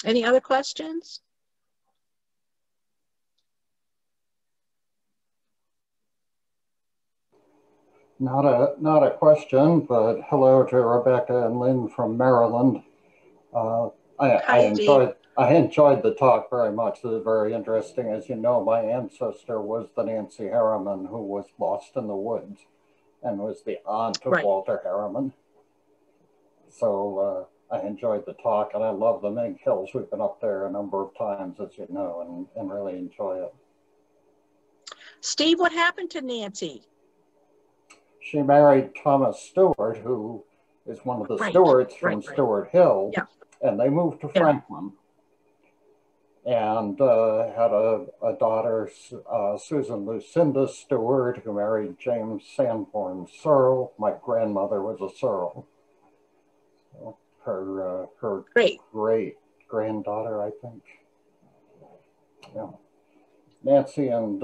Any other questions? Not a question, but hello to Rebecca and Lynn from Maryland. I enjoyed the talk very much. It was very interesting. As you know, my ancestor was the Nancy Harriman who was lost in the woods and was the aunt of Walter Harriman. So I enjoyed the talk, and I love the Mink Hills. We've been up there a number of times, as you know, and really enjoy it. Steve, what happened to Nancy? She married Thomas Stewart, who is one of the Stewarts from Stewart Hill, and they moved to Franklin, and had a daughter, Susan Lucinda Stewart, who married James Sanborn Searle. My grandmother was a Searle. So her great granddaughter, I think. Yeah, Nancy and.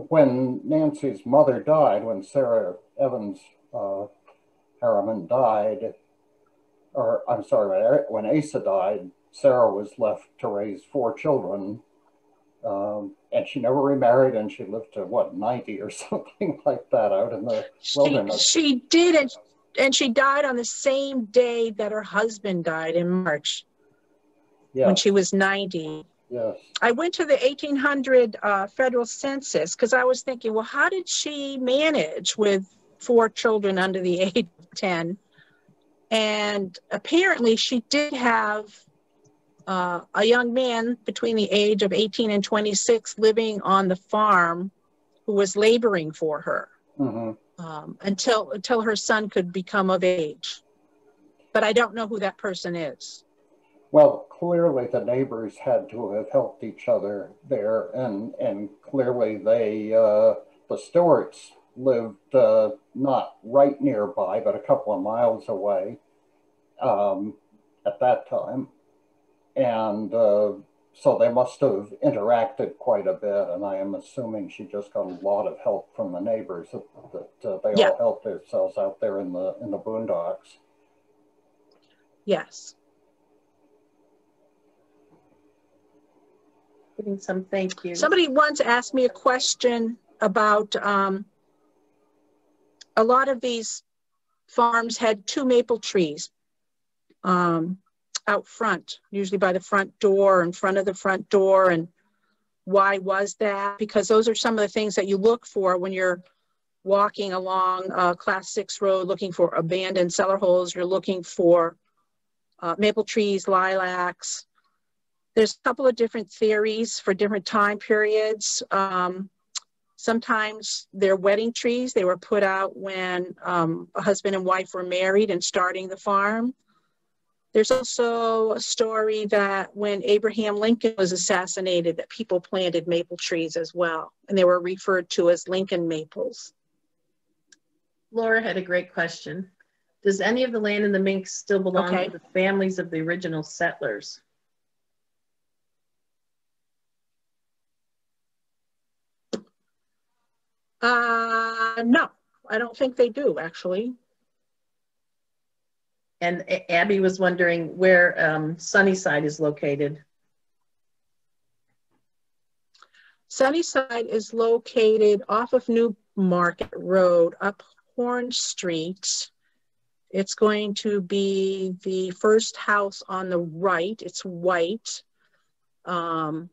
When Nancy's mother died, when Sarah Evans Harriman died, or I'm sorry, when Asa died, Sarah was left to raise 4 children, and she never remarried, and she lived to, what, 90 or something like that out in the wilderness. She did, and she died on the same day that her husband died in March, when she was 90. Yes. I went to the 1800 federal census because I was thinking, well, how did she manage with 4 children under the age of 10? And apparently she did have a young man between the age of 18 and 26 living on the farm who was laboring for her until her son could become of age. But I don't know who that person is. Well, clearly the neighbors had to have helped each other there, and clearly they, the Stewarts lived not right nearby, but a couple of miles away at that time. And so they must have interacted quite a bit, and I am assuming she just got a lot of help from the neighbors, that they all helped themselves out there in the boondocks. Yes. Getting some thank yous. Somebody once asked me a question about a lot of these farms had 2 maple trees out front, usually by the front door, in front of the front door. And why was that? Because those are some of the things that you look for when you're walking along Class 6 road looking for abandoned cellar holes. You're looking for maple trees, lilacs. There's a couple of different theories for different time periods. Sometimes they're wedding trees. They were put out when a husband and wife were married and starting the farm. There's also a story that when Abraham Lincoln was assassinated, that people planted maple trees as well, and they were referred to as Lincoln maples. Laura had a great question. Does any of the land in the Minks still belong to the families of the original settlers? No, I don't think they do, actually. And Abby was wondering where Sunnyside is located. Sunnyside is located off of New Market Road, up Horn Street. It's going to be the first house on the right. It's white. And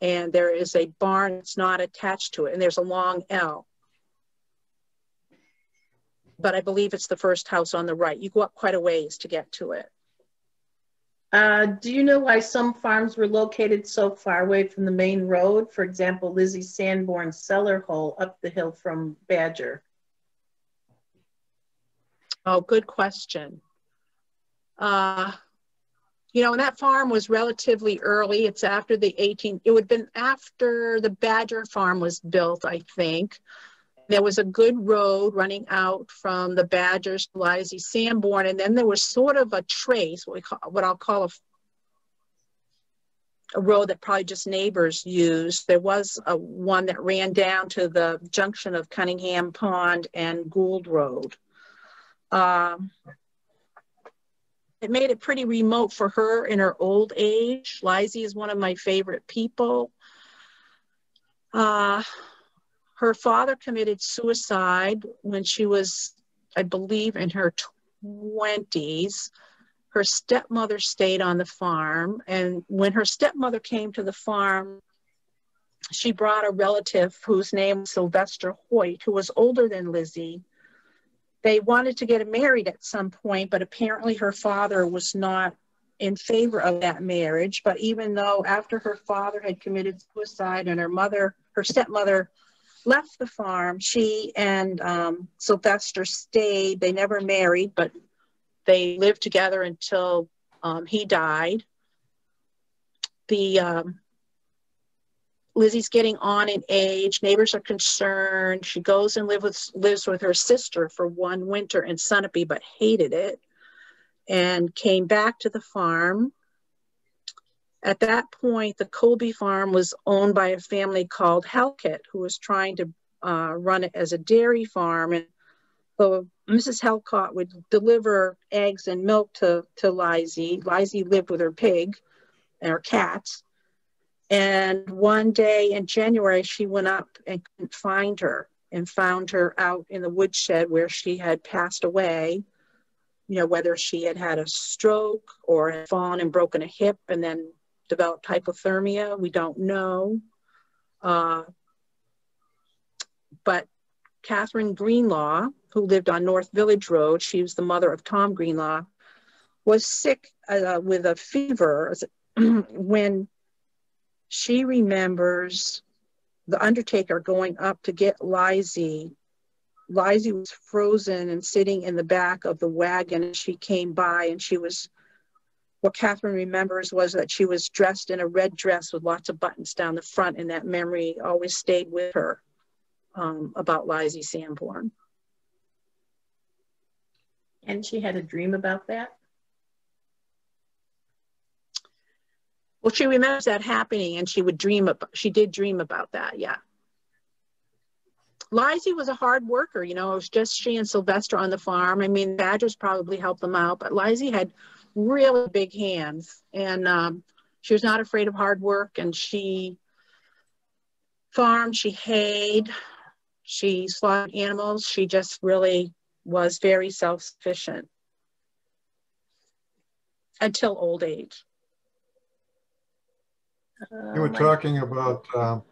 there is a barn that's not attached to it, and there's a long L. But I believe it's the first house on the right. You go up quite a ways to get to it. Do you know why some farms were located so far away from the main road? For example, Lizzie Sanborn's cellar hole up the hill from Badger. Oh, good question. You know, and that farm was relatively early. It's after the it would have been after the Badger farm was built, I think. There was a good road running out from the Badgers to Lizzie Sanborn, and then there was sort of a trace, what I'll call a road that probably just neighbors used. There was one that ran down to the junction of Cunningham Pond and Gould Road. It made it pretty remote for her in her old age. Lizzie is one of my favorite people. Her father committed suicide when she was, I believe, in her 20s. Her stepmother stayed on the farm. And when her stepmother came to the farm, she brought a relative whose name was Sylvester Hoyt, who was older than Lizzie. They wanted to get married at some point, but apparently her father was not in favor of that marriage. But even though after her father had committed suicide and her stepmother left the farm, she and Sylvester stayed. They never married, but they lived together until he died. Lizzie's getting on in age. Neighbors are concerned. She goes and lives with her sister for one winter in Sunapee, but hated it, and came back to the farm. At that point, the Colby farm was owned by a family called Halkett, who was trying to run it as a dairy farm. And so Mrs. Halkett would deliver eggs and milk to Lizzie. Lizzie lived with her pig and her cats. And one day in January, she went up and couldn't find her, and found her out in the woodshed where she had passed away. You know, whether she had had a stroke or had fallen and broken a hip and then developed hypothermia, we don't know. But Catherine Greenlaw, who lived on North Village Road, she was the mother of Tom Greenlaw, was sick with a fever, when she remembers the undertaker going up to get Lizzie. Lizzie was frozen and sitting in the back of the wagon, and she came by, and she was, what Catherine remembers was that she was dressed in a red dress with lots of buttons down the front, and that memory always stayed with her about Lizzie Sanborn. And she had a dream about that? Well, she remembers that happening, and she did dream about that, yeah. Lizzie was a hard worker, you know, it was just she and Sylvester on the farm. I mean, Badgers probably helped them out, but Lizzie had really big hands, and she was not afraid of hard work, and she farmed, she hayed, she slaughtered animals. She just really was very self-sufficient until old age. You were talking about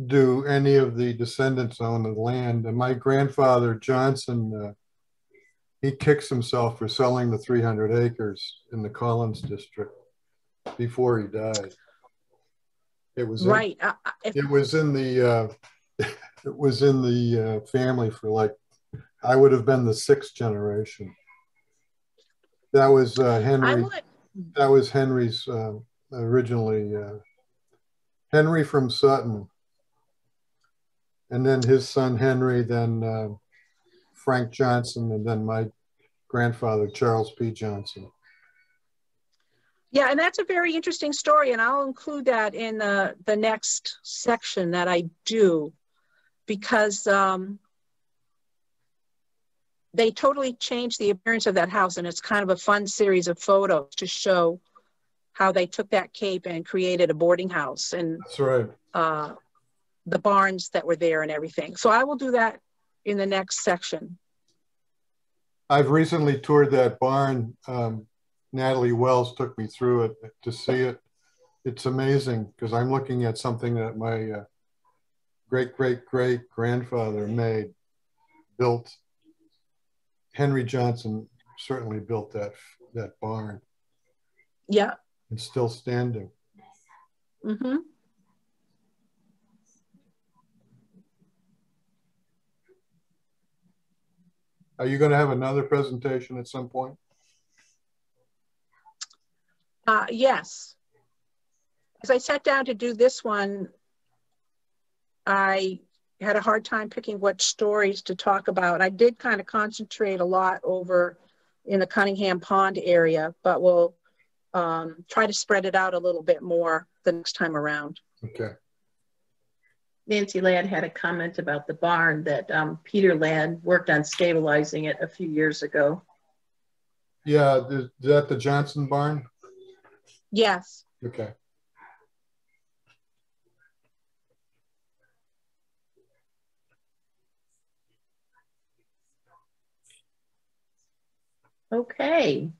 do any of the descendants own the land? And my grandfather, Johnson, he kicks himself for selling the 300 acres in the Collins district before he died. It was right. It was in the it was in the family for, like, I would have been the 6th generation. That was Henry. That was Henry's originally. Henry from Sutton. And then his son Henry, then Frank Johnson, and then my grandfather, Charles P. Johnson. Yeah, and that's a very interesting story, and I'll include that in the next section that I do, because they totally changed the appearance of that house, and it's kind of a fun series of photos to show how they took that cape and created a boarding house, and that's right. The barns that were there and everything. So I will do that in the next section. I've recently toured that barn. Natalie Wells took me through it to see it. It's amazing, because I'm looking at something that my great-great-great-grandfather built. Henry Johnson certainly built that barn. Yeah. It's still standing. Mm-hmm. Are you going to have another presentation at some point? Yes. As I sat down to do this one, I had a hard time picking what stories to talk about. I did kind of concentrate a lot over in the Cunningham Pond area, but we'll try to spread it out a little bit more the next time around. Okay. Nancy Ladd had a comment about the barn that Peter Ladd worked on stabilizing it a few years ago. Yeah, is that the Johnson barn? Yes. Okay. Okay.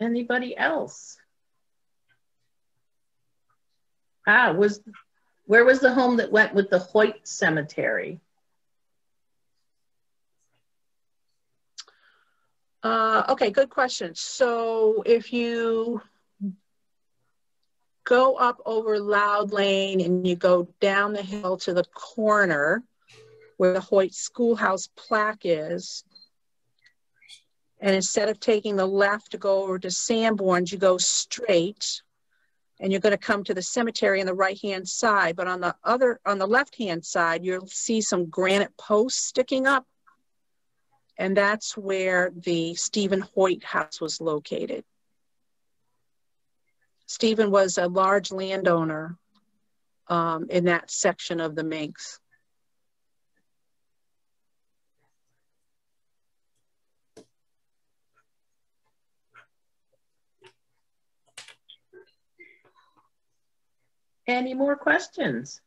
Anybody else? Where was the home that went with the Hoyt Cemetery? Okay, good question. So if you go up over Loud Lane and you go down the hill to the corner where the Hoyt Schoolhouse plaque is, and instead of taking the left to go over to Sanborn's, you go straight, and you're going to come to the cemetery on the right-hand side. But on the left-hand side, you'll see some granite posts sticking up, and that's where the Stephen Hoyt house was located. Stephen was a large landowner in that section of the Minks. Any more questions?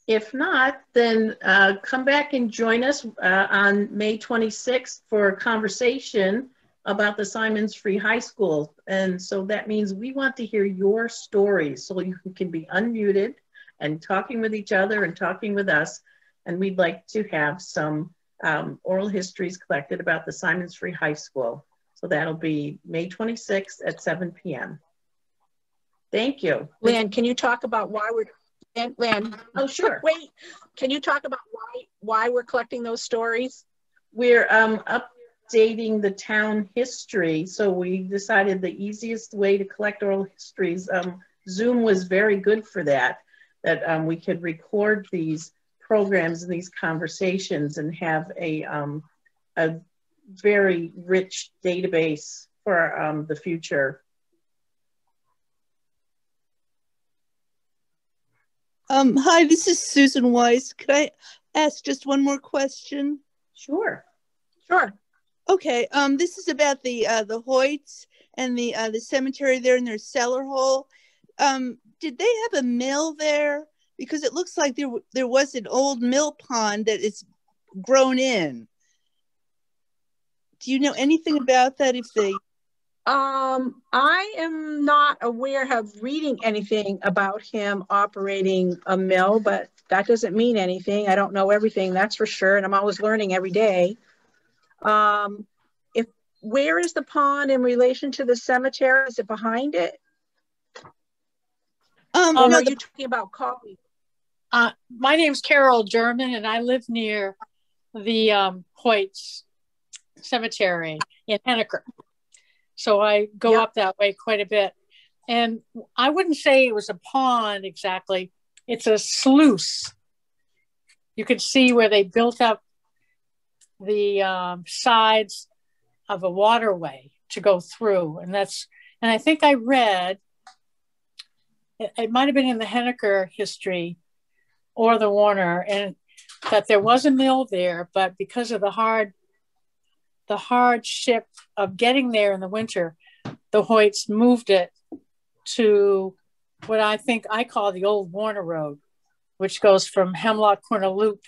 If not, then come back and join us on May 26th for a conversation about the Simons Free High School. And so that means we want to hear your stories, so you can be unmuted and talking with each other and talking with us. And we'd like to have some oral histories collected about the Simons Free High School. So that'll be May 26th at 7 p.m. Thank you. Lan, can you talk about why we're, Lan, oh sure. Wait, can you talk about why we're collecting those stories? We're updating the town history. So we decided the easiest way to collect oral histories, Zoom was very good for that we could record these programs and these conversations and have a very rich database for the future. Hi, this is Susan Weiss. Could I ask just one more question? Sure. Sure. Okay. This is about the Hoyts and the cemetery there in their cellar hole. Did they have a mill there? Because it looks like there was an old mill pond that is grown in. Do you know anything about that? If they I am not aware of reading anything about him operating a mill, but that doesn't mean anything. I don't know everything, that's for sure, and I'm always learning every day. Where is the pond in relation to the cemetery? Is it behind it? no, are you talking about Colby? My name's Carol German, and I live near the Hoyts Cemetery in Henniker. So I go up that way quite a bit. And I wouldn't say it was a pond exactly. It's a sluice. You could see where they built up the sides of a waterway to go through. And I think I read, it might have been in the Henniker history or the Warner, and that there was a mill there, but because of the hardship of getting there in the winter, the Hoyts moved it to what I call the old Warner Road, which goes from Hemlock Corner Loop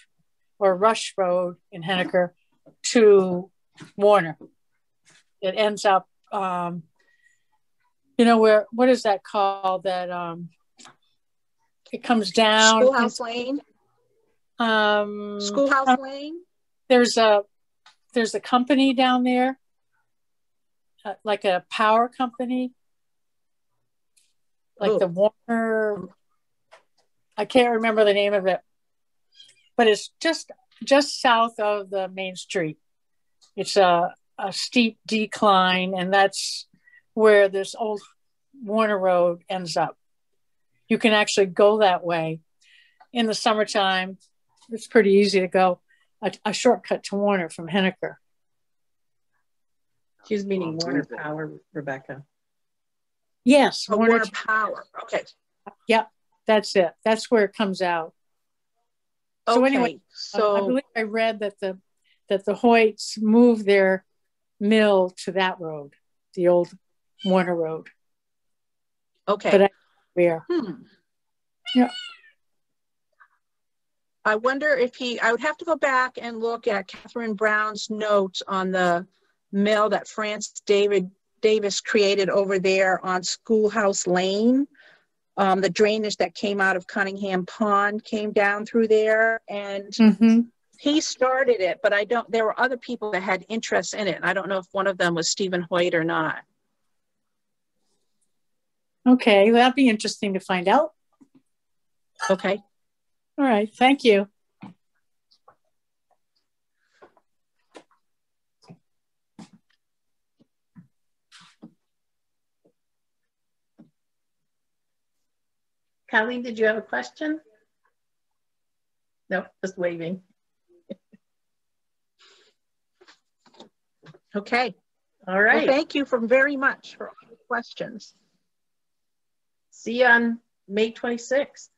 or Rush Road in Henniker to Warner. It ends up, what is that called? That it comes down. Schoolhouse Lane? Schoolhouse Lane? There's a company down there, like a power company, like the Warner. I can't remember the name of it, but it's just south of the main street. It's a steep decline, and that's where this old Warner Road ends up. You can actually go that way in the summertime. It's pretty easy to go. A shortcut to Warner from Henniker. She's meaning Warner Power, Rebecca. Yes, Warner Power. Okay. Yep, that's it. That's where it comes out. So anyway, I believe I read that the Hoyts moved their mill to that road, the old Warner Road. Okay. But where? Yeah. I wonder if I would have to go back and look at Catherine Brown's notes on the mill that Francis Davis created over there on Schoolhouse Lane. The drainage that came out of Cunningham Pond came down through there, and he started it, but there were other people that had interest in it. And I don't know if one of them was Stephen Hoyt or not. Okay, well, that'd be interesting to find out. Okay. All right, thank you. Colleen, did you have a question? No, just waving. Okay. All right. Well, thank you very much for all the questions. See you on May 26th.